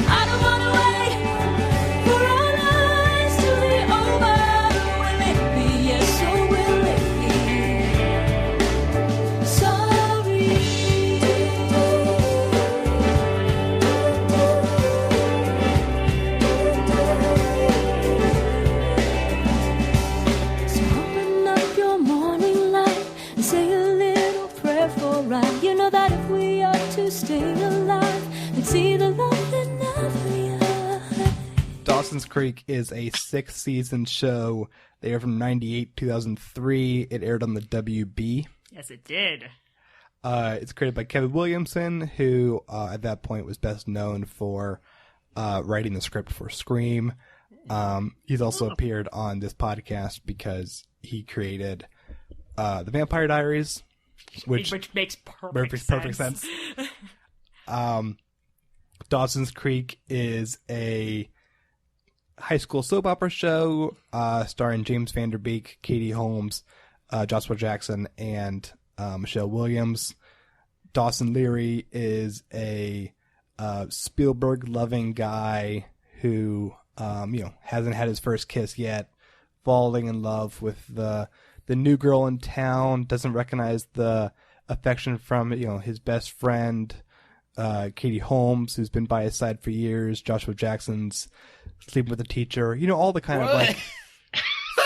I don't wanna wait for our lives to be over. Will it be? Yes, or will it be? Sorry. So open up your morning light and say a little prayer for right. You know that if we are to stay alive, we'd see the love that never dies. Dawson's Creek is a 6-season show. They aired from 98 2003. It aired on the WB. Yes, it did. It's created by Kevin Williamson, who at that point was best known for writing the script for Scream. He's also appeared on this podcast because he created The Vampire Diaries, which makes perfect sense. Dawson's Creek is a high school soap opera show starring James Van Der Beek, Katie Holmes, Joshua Jackson, and Michelle Williams. Dawson Leary is a Spielberg-loving guy who hasn't had his first kiss yet, falling in love with the new girl in town, doesn't recognize the affection from his best friend Katie Holmes, who's been by his side for years. Joshua Jackson's sleeping with the teacher. All the kind of like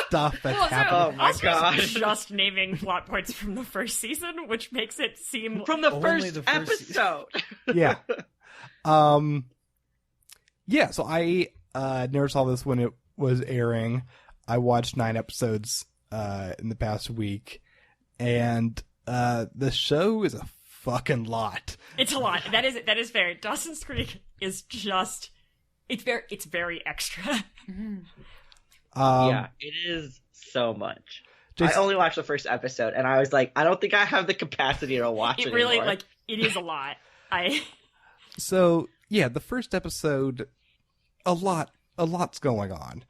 stuff that's happening. Oh my gosh. Just naming plot points from the first season, which makes it seem From the Only first the first episode. Yeah. So I never saw this when it was airing. I watched 9 episodes in the past week, and the show is a fucking lot. It's a lot. That is fair. Dawson's Creek is just it's very extra. Yeah, it is so much. Jason- I only watched the first episode, and I was like, I don't think I have the capacity to watch it It really anymore. it is a lot. So yeah, the first episode, a lot's going on.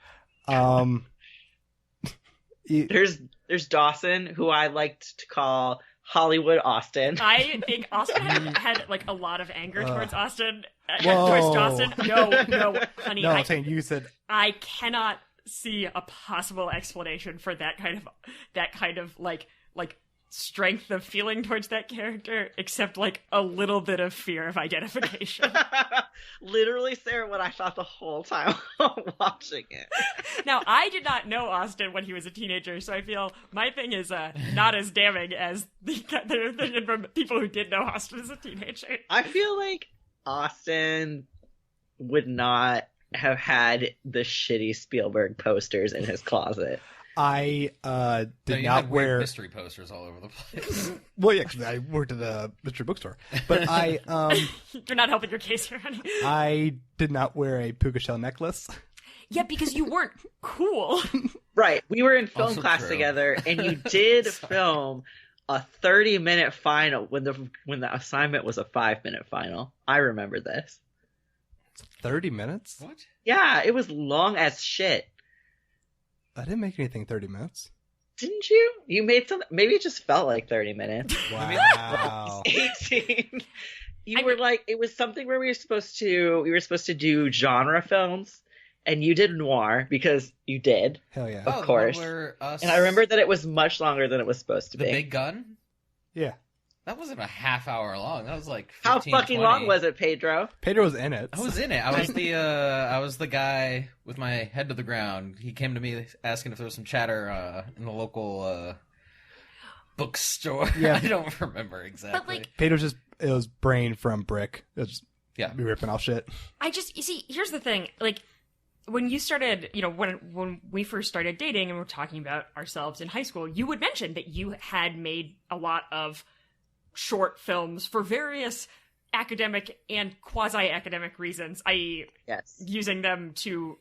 There's Dawson, who I liked to call Hollywood Austin. I think Austin had like a lot of anger towards Austin. Whoa. Towards Dawson. No, honey. No, I'm saying you said I cannot see a possible explanation for that kind of like strength of feeling towards that character, except like a little bit of fear of identification. Literally, Sarah, what I thought the whole time watching it. Now, I did not know Austin when he was a teenager, so I feel my thing is not as damning as the opinion from people who did know Austin as a teenager. I feel like Austin would not have had the shitty Spielberg posters in his closet. I did you not had weird wear mystery posters all over the place. Well, yeah, 'cause I worked at a mystery bookstore, but You're not helping your case here, honey. I did not wear a puka shell necklace. Yeah, because you weren't cool. Right. We were in film Also class true. together, and you did film a 30-minute final when the assignment was a 5-minute final. I remember this. 30 minutes? What? Yeah, it was long as shit. I didn't make anything 30 minutes. Didn't you? You made some. Maybe it just felt like 30 minutes. Wow. 18. You were like, it was something where we were supposed to do genre films, and you did noir because you did. Hell yeah. Of course. The one where us, And I remember that it was much longer than it was supposed to the be. big gun. Yeah. That wasn't a half hour long. That was like 15, How fucking 20. long was it, Pedro? Pedro was in it. I was in it. I was the guy with my head to the ground. He came to me asking if there was some chatter in the local bookstore. Yeah. I don't remember exactly. But like, Pedro's it was brain from Brick. It was yeah. be ripping off shit. you see, here's the thing. Like, when you started, when we first started dating and we're talking about ourselves in high school, you would mention that you had made a lot of short films for various academic and quasi-academic reasons, i.e. Yes. using them to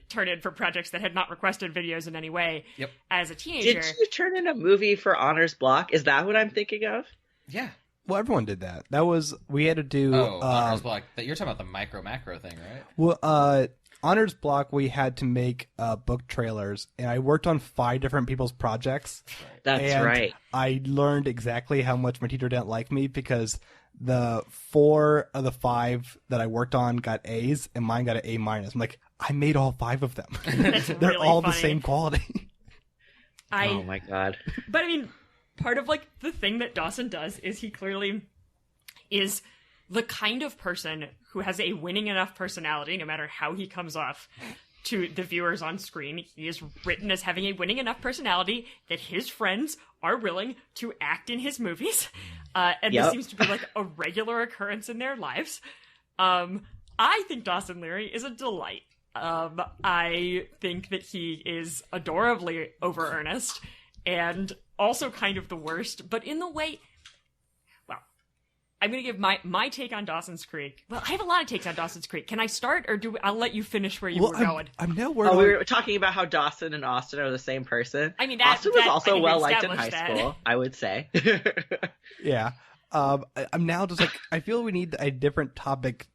turn in for projects that had not requested videos in any way as a teenager. Did you turn in a movie for honors block? Is that what I'm thinking of? Yeah. Well, everyone did that. That was, we had to do... honors block. You're talking about the micro-macro thing, right? Well, honors block, we had to make book trailers, and I worked on 5 different people's projects. That's right. I learned exactly how much my teacher didn't like me because the 4 of the 5 that I worked on got A's, and mine got an A-. I'm like, I made all 5 of them. They're really all funny. the same quality. Oh my god. But I mean, part of like the thing that Dawson does is he clearly is the kind of person who has a winning enough personality, no matter how he comes off to the viewers on screen. He is written as having a winning enough personality that his friends are willing to act in his movies. And this seems to be like a regular occurrence in their lives. I think Dawson Leary is a delight. I think that he is adorably over earnest and also kind of the worst, but in the way... Well, I'm going to give my take on Dawson's Creek. Well, I have a lot of takes on Dawson's Creek. Can I start, or I'll let you finish where you were going? I'm now worried. Oh, we were talking about how Dawson and Austin are the same person. I mean, Austin was also well liked in high established school, I would say. Yeah. I'm now just like, I feel we need a different topic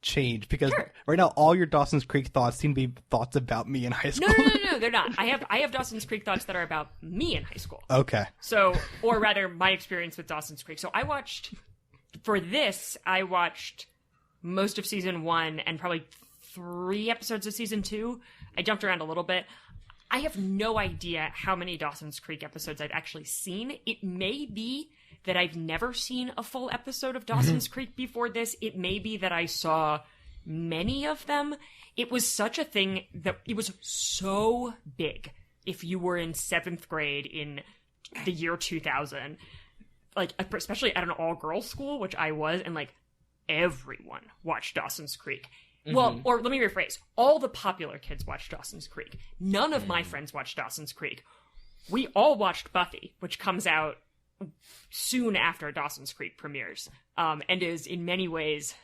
change because right now all your Dawson's Creek thoughts seem to be thoughts about me in high school. No, they're not. I have Dawson's Creek thoughts that are about me in high school. Okay. So, or rather, my experience with Dawson's Creek. So I watched most of season 1 and probably 3 episodes of season 2. I jumped around a little bit. I have no idea how many Dawson's Creek episodes I've actually seen. It may be that I've never seen a full episode of Dawson's Creek before this. It may be that I saw many of them. It was such a thing that it was so big if you were in 7th grade in the year 2000. Like, especially at an all-girls school, which I was, and like everyone watched Dawson's Creek. Well, or let me rephrase. All the popular kids watched Dawson's Creek. None of my friends watched Dawson's Creek. We all watched Buffy, which comes out soon after Dawson's Creek premieres, and is in many ways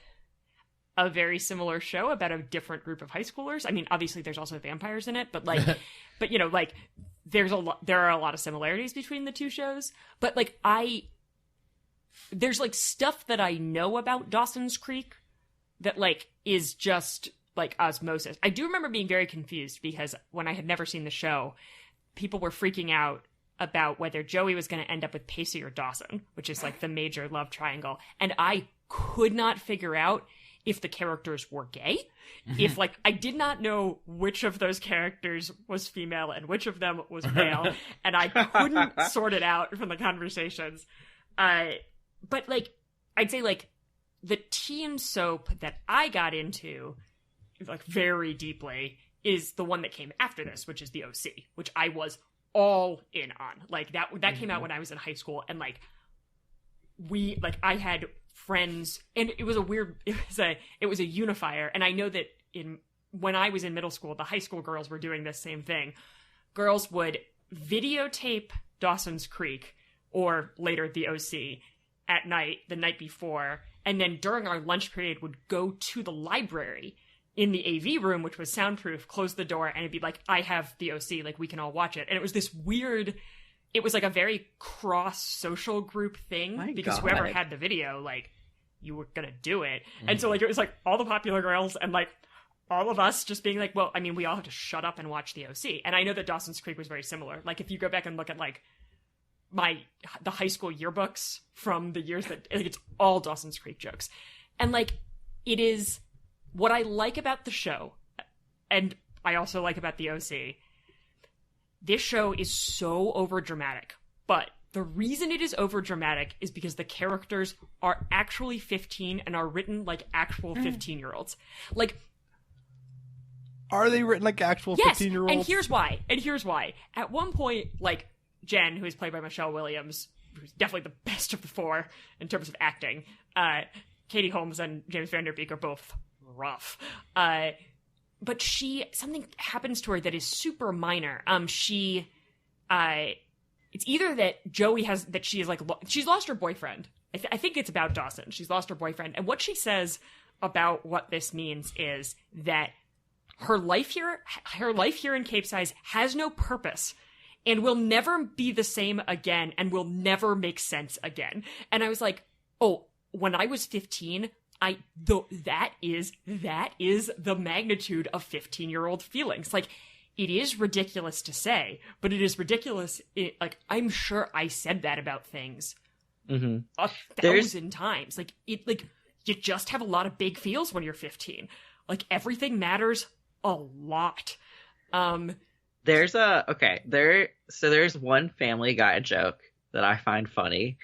a very similar show about a different group of high schoolers. I mean, obviously there's also vampires in it, but like, but you know, like there are a lot of similarities between the two shows. But like there's like stuff that I know about Dawson's Creek that like is just like osmosis. I do remember being very confused because when I had never seen the show, people were freaking out about whether Joey was going to end up with Pacey or Dawson, which is like the major love triangle. And I could not figure out if the characters were gay. If like, I did not know which of those characters was female and which of them was male. And I couldn't sort it out from the conversations. But like, I'd say like the teen soap that I got into like very deeply is the one that came after this, which is the OC, which I was all in on. Like that came out when I was in high school, and like I had friends, and it was a unifier. And I know that when I was in middle school, the high school girls were doing this same thing. Girls would videotape Dawson's Creek or later the OC at night, the night before, and then during our lunch period would go to the library in the AV room, which was soundproof, close the door, and it'd be like, I have the OC, like, we can all watch it. And it was this weird, it was like a very cross-social group thing, because whoever had the video, like, you were gonna do it. And so, like, it was like all the popular girls and, like, all of us just being like, well, I mean, we all have to shut up and watch the OC. And I know that Dawson's Creek was very similar. Like, if you go back and look at, like, the high school yearbooks from the years that, like, it's all Dawson's Creek jokes. And, like, it is... What I like about the show, and I also like about the OC, this show is so overdramatic. But the reason it is overdramatic is because the characters are actually 15 and are written like actual 15-year-olds. Like, are they written like actual 15-year-olds? And here's why. At one point, like, Jen, who is played by Michelle Williams, who's definitely the best of the 4 in terms of acting, Katie Holmes and James Van Der Beek are both rough. But something happens to her that is super minor. She it's either that Joey she's lost her boyfriend. I think it's about Dawson. She's lost her boyfriend. And what she says about what this means is that her life here in Capesize has no purpose and will never be the same again and will never make sense again. And I was like, oh, when I was 15, that is the magnitude of 15-year-old feelings. Like, it is ridiculous to say, but it is ridiculous. I'm sure I said that about things 1,000 times. Like, you just have a lot of big feels when you're 15. Like, everything matters a lot. There's one Family Guy joke that I find funny,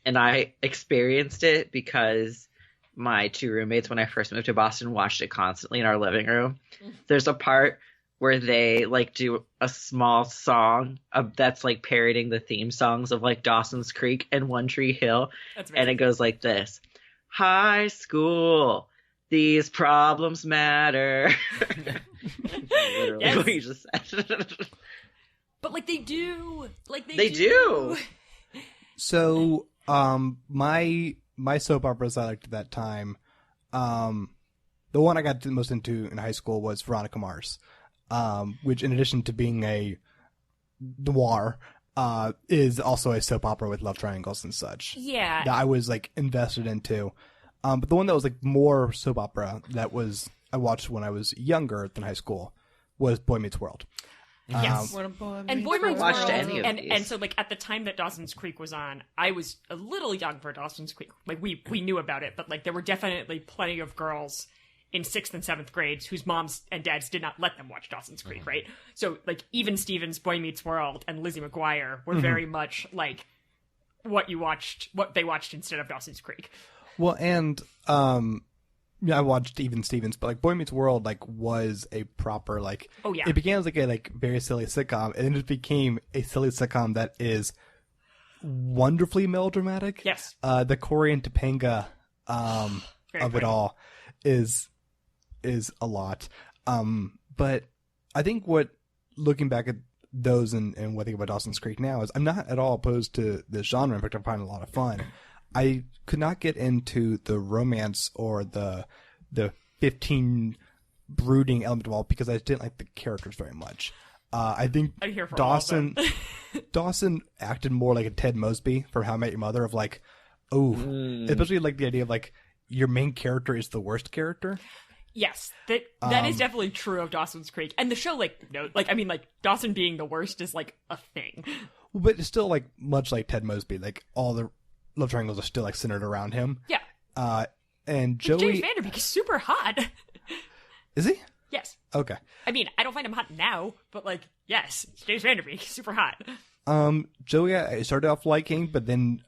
and I experienced it because my two roommates, when I first moved to Boston, watched it constantly in our living room. There's a part where they like do a small song that's like parodying the theme songs of like Dawson's Creek and One Tree Hill, and it goes like this: high school, these problems matter. Literally Yes. what you just said. But like they do. Like They do. So, my soap operas I liked at that time, the one I got the most into in high school was Veronica Mars, which, in addition to being a noir, is also a soap opera with love triangles and such. Yeah. That I was like invested into. But the one that was like more soap opera I watched when I was younger than high school was Boy Meets World. Yes. What a boy And meets Boy Meets watched World, any of these. and so like at the time that Dawson's Creek was on, I was a little young for Dawson's Creek. Like we knew about it, but like there were definitely plenty of girls in 6th and 7th grades whose moms and dads did not let them watch Dawson's Creek, right? So like even Stevens' Boy Meets World and Lizzie McGuire were very much like what they watched instead of Dawson's Creek. Well, and I watched even Stevens, but like Boy Meets World like was a proper like. Oh, yeah. It began as like a like very silly sitcom, and then it became a silly sitcom that is wonderfully melodramatic. Yes. The Corey and Topanga Very of it funny. all is a lot. But I think looking back at those and what I think about Dawson's Creek now is I'm not at all opposed to this genre. In fact, I find it a lot of fun. I could not get into the romance or the 15 brooding element of all because I just didn't like the characters very much. I think I'm here for all of them. Dawson acted more like a Ted Mosby from How I Met Your Mother of like, especially like the idea of like your main character is the worst character. Yes, that is definitely true of Dawson's Creek, and the show Dawson being the worst is like a thing. But it's still like much like Ted Mosby, like all the love triangles are still like centered around him. Yeah, and Joey James Vanderbeek is super hot. Is he? Yes, Okay. I mean I don't find him hot now, but like yes, James Vanderbeek is super hot. Joey I started off liking, but then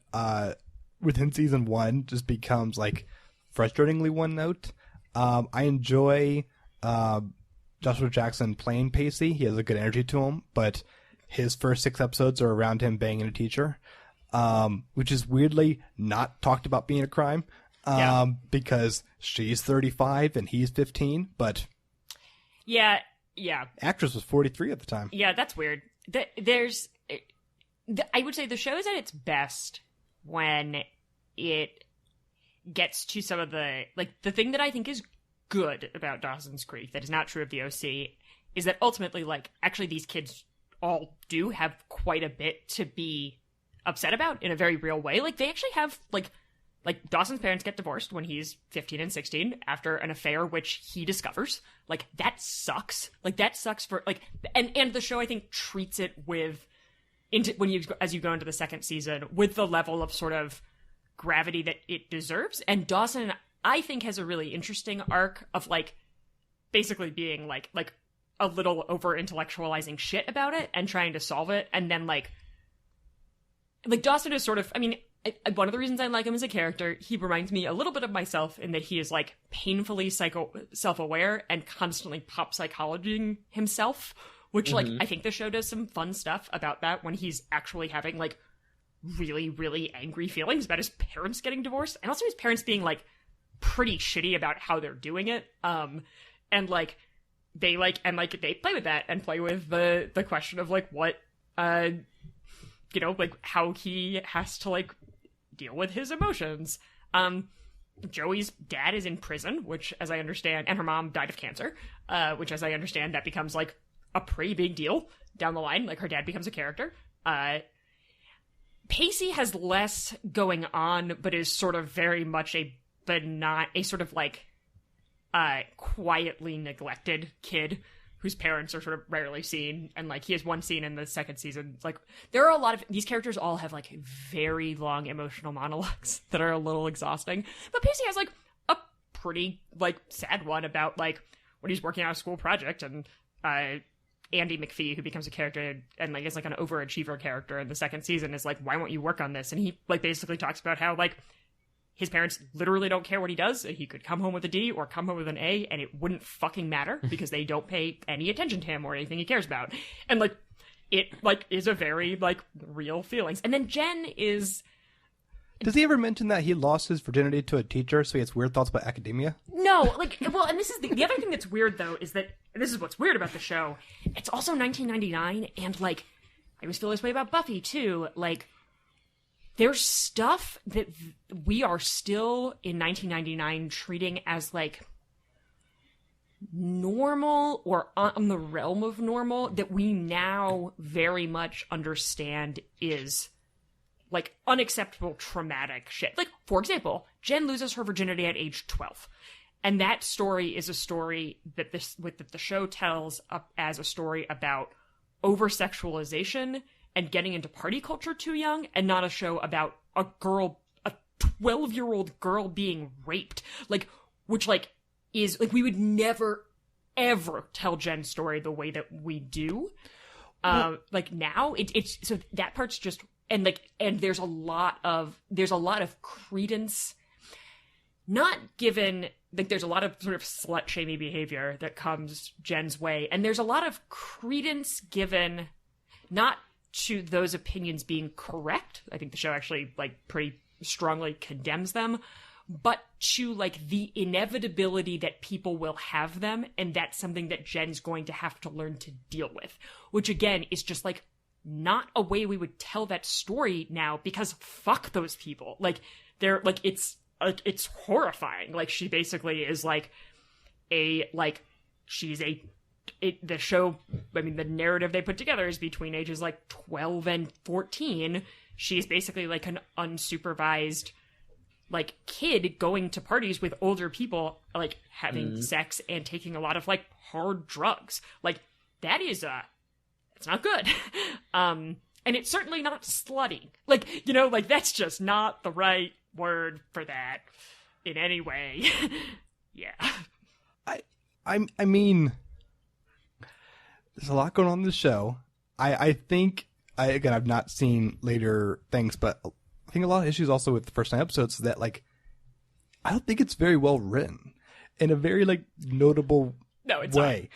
within season 1 just becomes like frustratingly one note. I enjoy Joshua Jackson playing Pacey. He has a good energy to him, but his first 6 episodes are around him banging a teacher, which is weirdly not talked about being a crime, because she's 35 and he's 15, but Yeah. actress was 43 at the time. Yeah, that's weird. I would say the show is at its best when it gets to some of the thing that I think is good about Dawson's Creek that is not true of the OC is that ultimately actually these kids all do have quite a bit to be upset about in a very real way. Like they actually have like Dawson's parents get divorced when he's 15 and 16 after an affair which he discovers. Like that sucks. Like that sucks for and the show I think treats it with as you go into the second season with the level of sort of gravity that it deserves. And Dawson I think has a really interesting arc of basically being like a little over intellectualizing shit about it and trying to solve it, and then like Dawson is sort of, I mean, one of the reasons I like him as a character, he reminds me a little bit of myself in that he is painfully self-aware and constantly pop psychologying himself, which I think the show does some fun stuff about that when he's actually having really, really angry feelings about his parents getting divorced, and also his parents being pretty shitty about how they're doing it. And they play with that and play with the question of what like how he has to like deal with his emotions. Joey's dad is in prison, which, as I understand, and her mom died of cancer, which, as I understand, that becomes like a pretty big deal down the line. Like, her dad becomes a character. Pacey has less going on, but is sort of very much a sort of like quietly neglected kid whose parents are sort of rarely seen, and like he has one scene in the second season. Like, there are a lot of these characters all have like very long emotional monologues that are a little exhausting. But Pacey has like a pretty like sad one about like when he's working on a school project, and Andy McPhee, who becomes a character and like is like an overachiever character in the second season, is like, why won't you work on this? And he like basically talks about how like his parents literally don't care what he does. He could come home with a D or come home with an A, and it wouldn't fucking matter because they don't pay any attention to him or anything he cares about. And like, it like is a very like real feelings. And then Jen is. Does he ever mention that he lost his virginity to a teacher, so he has weird thoughts about academia? No, like, well, and this is the other thing that's weird though is that this is what's weird about the show. It's also 1999, and like, I always feel this way about Buffy too. Like, there's stuff that we are still in 1999 treating as like normal or on the realm of normal that we now very much understand is like unacceptable traumatic shit. Like, for example, Jen loses her virginity at age 12. And that story is a story that the show tells as a story about over-sexualization and getting into party culture too young, and not a show about a 12-year-old girl being raped. Like, which, like, is, like, we would never, ever tell Jen's story the way that we do. Like, now, it's, so that part's just, and, like, and there's a lot of credence, not given, like, there's a lot of sort of slut-shamey behavior that comes Jen's way, and there's a lot of credence given, not to those opinions being correct. I think the show actually like pretty strongly condemns them, but to like the inevitability that people will have them, and that's something that Jen's going to have to learn to deal with, which again is just like not a way we would tell that story now, because fuck those people. Like, they're like, it's horrifying. Like, she basically is like the show, I mean, the narrative they put together is between ages like 12 and 14. She's basically like an unsupervised like kid going to parties with older people, like having sex and taking a lot of like hard drugs. Like, that is it's not good. And it's certainly not slutty. Like, you know, like, that's just not the right word for that in any way. Yeah. I mean, there's a lot going on in the show. I think, again, I've not seen later things, but I think a lot of issues also with the first 9 episodes is that, like, I don't think it's very well written in a very, like, notable way.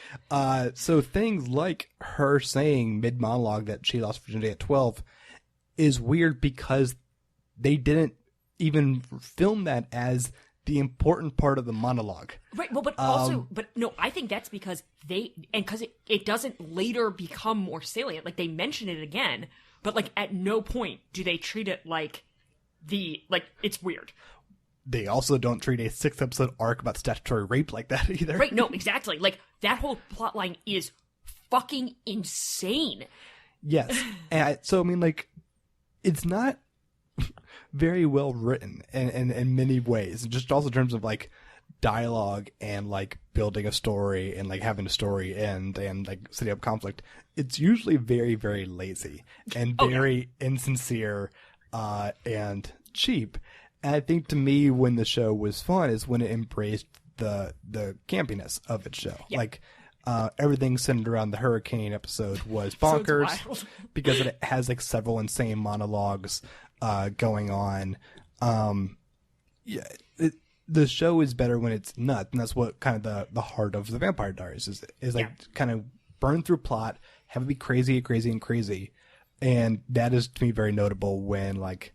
So things like her saying mid-monologue that she lost virginity at 12 is weird because they didn't even film that as the important part of the monologue. Right, well, but also, but no, I think that's because because it doesn't later become more salient. Like, they mention it again, but like at no point do they treat it like it's weird. They also don't treat a 6-episode arc about statutory rape like that either. Right, no, exactly. Like, that whole plotline is fucking insane. Yes. And so, I mean, like, it's not very well written in many ways. Just also in terms of, like, dialogue and, like, building a story and, like, having a story and like, setting up conflict. It's usually very, very lazy and very insincere and cheap. And I think, to me, when the show was fun is when it embraced the campiness of its show. Yeah. Like, everything centered around the hurricane episode was bonkers because it has, like, several insane monologues going on. The show is better when it's nuts, and that's what kind of the heart of the Vampire Diaries is like, kind of burn through plot, have it be crazy, and that is, to me, very notable when, like,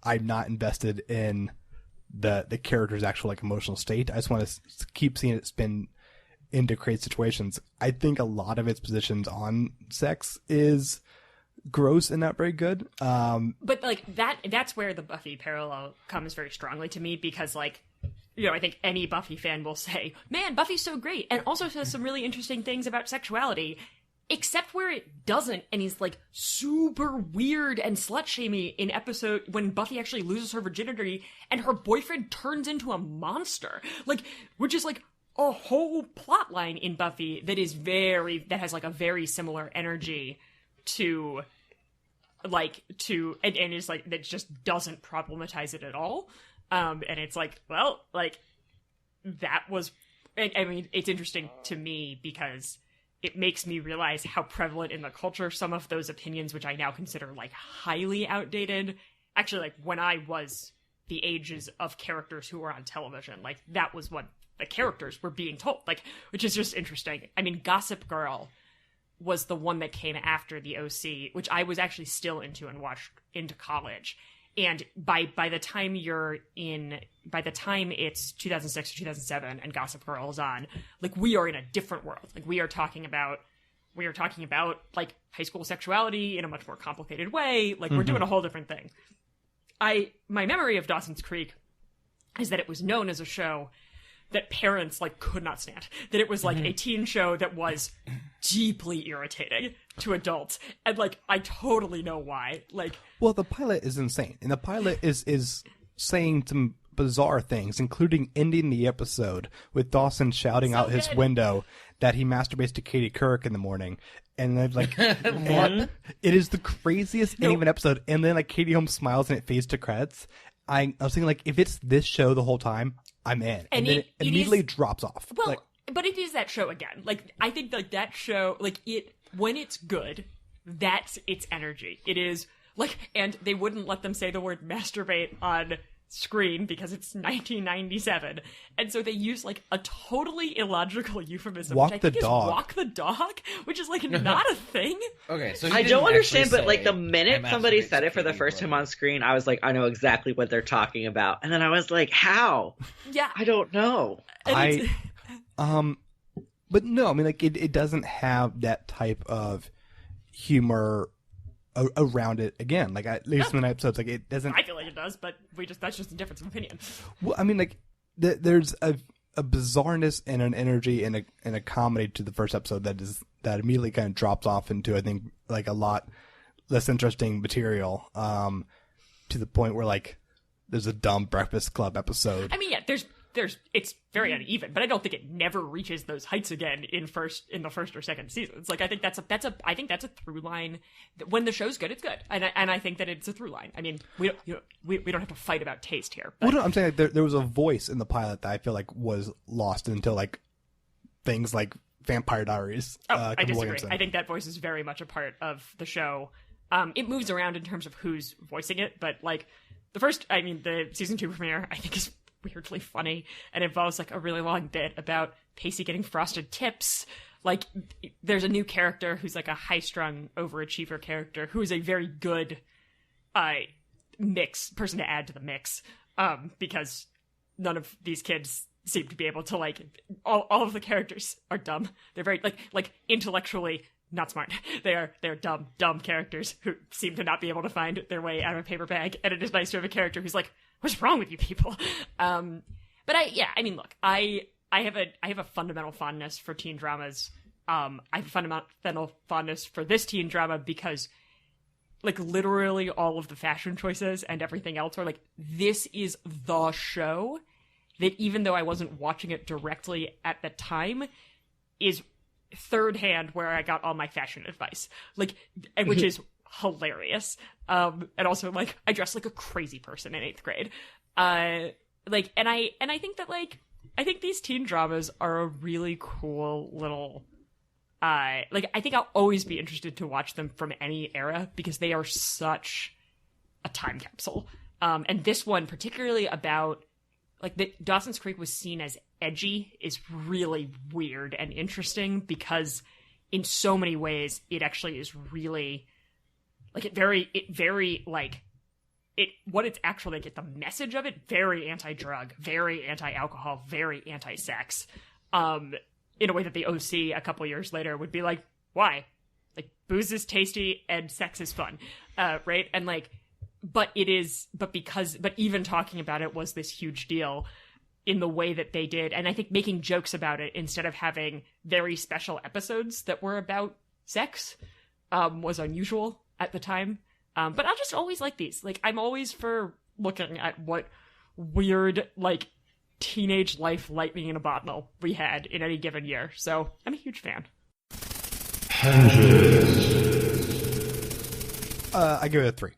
I'm not invested in the character's actual, like, emotional state. I just want to keep seeing it spin into crazy situations. I think a lot of its positions on sex is gross and not very good. But like that's where the Buffy parallel comes very strongly to me, because like, you know, I think any Buffy fan will say, man, Buffy's so great, and also says some really interesting things about sexuality, except where it doesn't, and he's like super weird and slut-shamey in episode when Buffy actually loses her virginity and her boyfriend turns into a monster. Like, which is like a whole plot line in Buffy that has like a very similar energy to and is like, that just doesn't problematize it at all. And it's like, well, like, that was, I mean, it's interesting to me because it makes me realize how prevalent in the culture some of those opinions, which I now consider like highly outdated, actually, like, when I was the ages of characters who were on television, like, that was what the characters were being told, like, which is just interesting. I mean, Gossip Girl was the one that came after the OC, which I was actually still into and watched into college. And by the time it's 2006 or 2007 and Gossip Girl is on, like, we are in a different world. Like, we are talking about like high school sexuality in a much more complicated way. Like, we're doing a whole different thing. My memory of Dawson's Creek is that it was known as a show that parents like could not stand. That it was like a teen show that was deeply irritating to adults, and like, I totally know why. Like, well, the pilot is insane, and the pilot is saying some bizarre things, including ending the episode with Dawson shouting out his window that he masturbates to Katie Couric in the morning. And then, like, and it is the craziest ending of an episode. And then, like, Katie Holmes smiles and it fades to credits. I was thinking, like, if it's this show the whole time, I'm in. And then it immediately drops off. Well, like, but it is that show again. Like, I think, like, that show, like, when it's good, that's its energy. It is, like, and they wouldn't let them say the word masturbate on screen because it's 1997, and so they use like a totally illogical euphemism, walk which I the think dog. Is walk the dog, which is like not a thing. Okay, so I don't understand, but like the minute somebody said it for the first time on screen, I was like, I know exactly what they're talking about, and then I was like, how? Yeah, I don't know. But no, I mean, like, it doesn't have that type of humor around it again, like, at least in the episodes, like, it doesn't. I feel like it does, but that's just a difference of opinion. Well, I mean, like, there's a bizarreness and an energy and a comedy to the first episode that immediately kind of drops off into, I think, like, a lot less interesting material, to the point where, like, there's a dumb Breakfast Club episode. I mean, yeah, there's it's very uneven, but I don't think it never reaches those heights again in the first or second seasons. Like, I think that's a through line. When the show's good, it's good, and I think that it's a through line. I mean, we don't have to fight about taste here. But... Well, no, I'm saying, like, there was a voice in the pilot that I feel like was lost until, like, things like Vampire Diaries. I disagree. Williamson. I think that voice is very much a part of the show. It moves around in terms of who's voicing it, but like the season 2 premiere, I think, is weirdly funny and involves like a really long bit about Pacey getting frosted tips. Like, there's a new character who's like a high-strung overachiever character who is a very good person to add to the mix, because none of these kids seem to be able to, like, all of the characters are dumb. They're very like intellectually not smart. They're dumb characters who seem to not be able to find their way out of a paper bag, and it is nice to have a character who's like, what's wrong with you people? But I mean, look, I have a fundamental fondness for teen dramas. I have a fundamental fondness for this teen drama because, like, literally all of the fashion choices and everything else are like, this is the show that, even though I wasn't watching it directly at the time, is third hand where I got all my fashion advice. Like, which is hilarious. And also, like, I dressed like a crazy person in 8th grade. Like, and I think that, like, I think these teen dramas are a really cool little, like, I think I'll always be interested to watch them from any era because they are such a time capsule. And this one, particularly about, like, Dawson's Creek was seen as edgy, is really weird and interesting because in so many ways it actually is really, like, what it's actually, like, the message of it, very anti-drug, very anti-alcohol, very anti-sex, in a way that the OC a couple years later would be like, why? Like, booze is tasty and sex is fun, right? And like, but even talking about it was this huge deal in the way that they did, and I think making jokes about it instead of having very special episodes that were about sex was unusual at the time. But I just always like these. Like, I'm always for looking at what weird, like, teenage life lightning in a bottle we had in any given year. So I'm a huge fan. I give it a 3.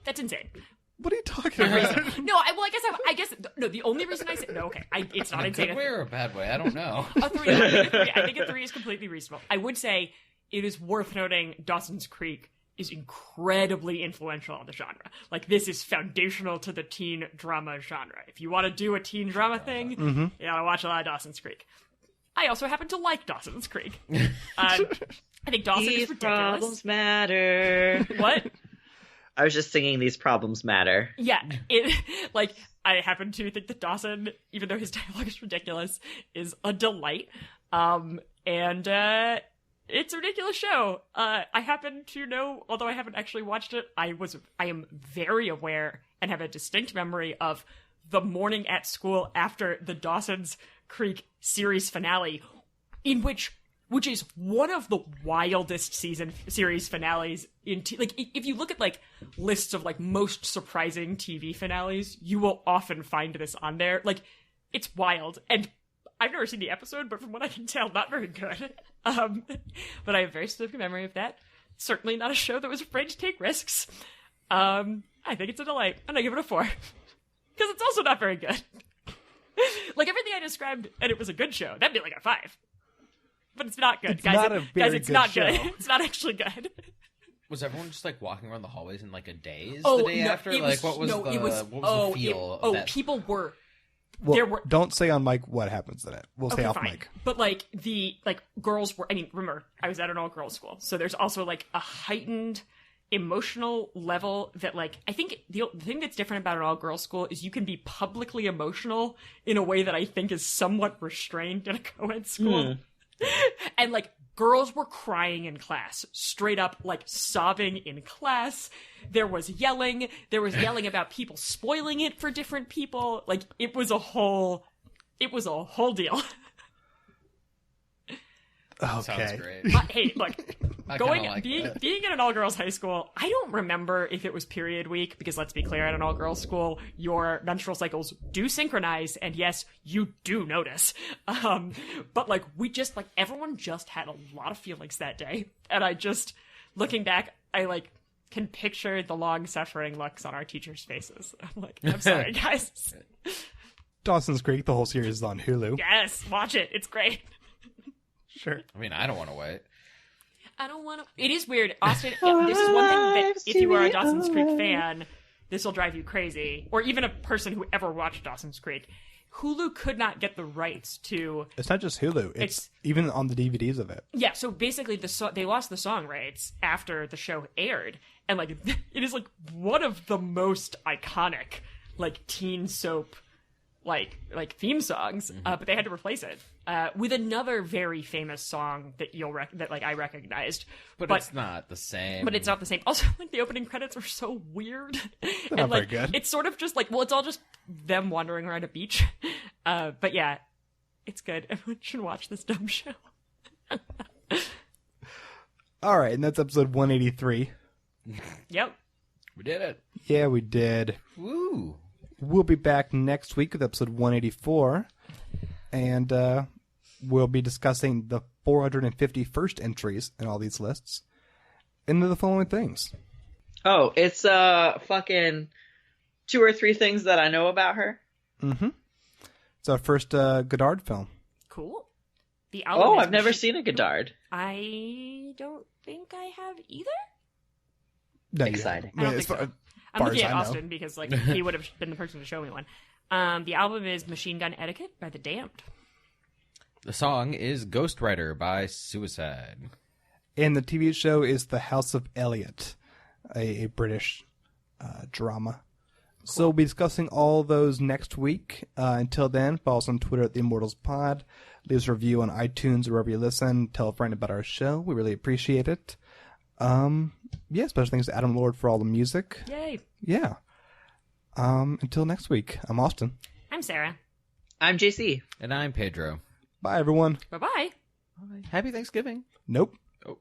That's insane. What are you talking about? No, I guess the only reason I said no, okay, it's not In a insane. good way or a bad way? I don't know. A 3. I think a 3 is completely reasonable. I would say it is worth noting Dawson's Creek is incredibly influential on the genre. Like, this is foundational to the teen drama genre. If you want to do a teen drama thing, you gotta watch a lot of Dawson's Creek. I also happen to like Dawson's Creek. I think Dawson is ridiculous. Problems matter. What? I was just singing These Problems Matter. Yeah, I happen to think that Dawson, even though his dialogue is ridiculous, is a delight. And it's a ridiculous show. I happen to know, although I haven't actually watched it, I am very aware and have a distinct memory of the morning at school after the Dawson's Creek series finale, which is one of the wildest series finales if you look at like lists of like most surprising TV finales, you will often find this on there. Like, it's wild, and I've never seen the episode, but from what I can tell, not very good. But I have a very specific memory of that. Certainly not a show that was afraid to take risks. I think it's a delight, and I give it a 4 because it's also not very good. Like, everything I described, and it was a good show, that'd be like a 5. But it's not good, it's guys. Not a very it's good not show. good. It's not actually good. Was everyone just like walking around the hallways in like a daze Oh, the day no, after? it Like, was- what was no, the it was- what was the feel of that? People were. Well, there were. don't say on mic what happens in it. We'll say Okay, off fine. mic. But like girls were. I mean, remember, I was at an all-girls school, so there's also like a heightened emotional level that, like, I think the thing that's different about an all-girls school is you can be publicly emotional in a way that I think is somewhat restrained in a co-ed school. And like, girls were crying in class, straight up, like, sobbing in class. There was yelling about people spoiling it for different people. Like, it was a whole deal. Okay. Sounds great. Hey, look, being in an all-girls high school, I don't remember if it was period week, because let's be clear, at an all-girls school, your menstrual cycles do synchronize, and yes, you do notice. But like, everyone just had a lot of feelings that day, and looking back, I like can picture the long-suffering looks on our teachers' faces. I'm like, I'm sorry, guys. Dawson's Creek, the whole series is on Hulu. Yes, watch it. It's great. Sure. I mean, I don't want to wait. I don't want to. It is weird. Austin, this is one thing that if you are a Dawson's Creek fan, this will drive you crazy. Or even a person who ever watched Dawson's Creek. Hulu could not get the rights to. It's not just Hulu. It's even on the DVDs of it. Yeah, so basically they lost the song rights after the show aired. And like, it is like one of the most iconic like teen soap like theme songs, but they had to replace it with another very famous song that I recognized, but it's not the same. But it's not the same. Also, like, the opening credits are so weird, and not like very good. it's sort of just like, well, it's all just them wandering around a beach. But yeah, it's good. Everyone should watch this dumb show. All right, and that's episode 183. Yep. We did it. Yeah, we did. Woo. We'll be back next week with episode 184, and we'll be discussing the 451st entries in all these lists, and the following things. Oh, it's fucking 2 or 3 things that I know about her. Mm-hmm. It's our first Godard film. Cool. The album. Oh, I've never seen a Godard. I don't think I have either. No, Exciting. I don't think so. I'm looking at I know. Austin because like he would have been the person to show me one. The album is Machine Gun Etiquette by The Damned. The song is Ghostwriter by Suicide. And the TV show is The House of Elliot, a British drama. Cool. So we'll be discussing all those next week. Until then, follow us on Twitter at The Immortals Pod. Leave us a review on iTunes or wherever you listen. Tell a friend about our show. We really appreciate it. Yeah, special thanks to Adam Lord for all the music. Yay. Yeah. Until next week, I'm Austin. I'm Sarah. I'm JC. And I'm Pedro. Bye, everyone. Bye-bye. Happy Thanksgiving. Nope. Oh.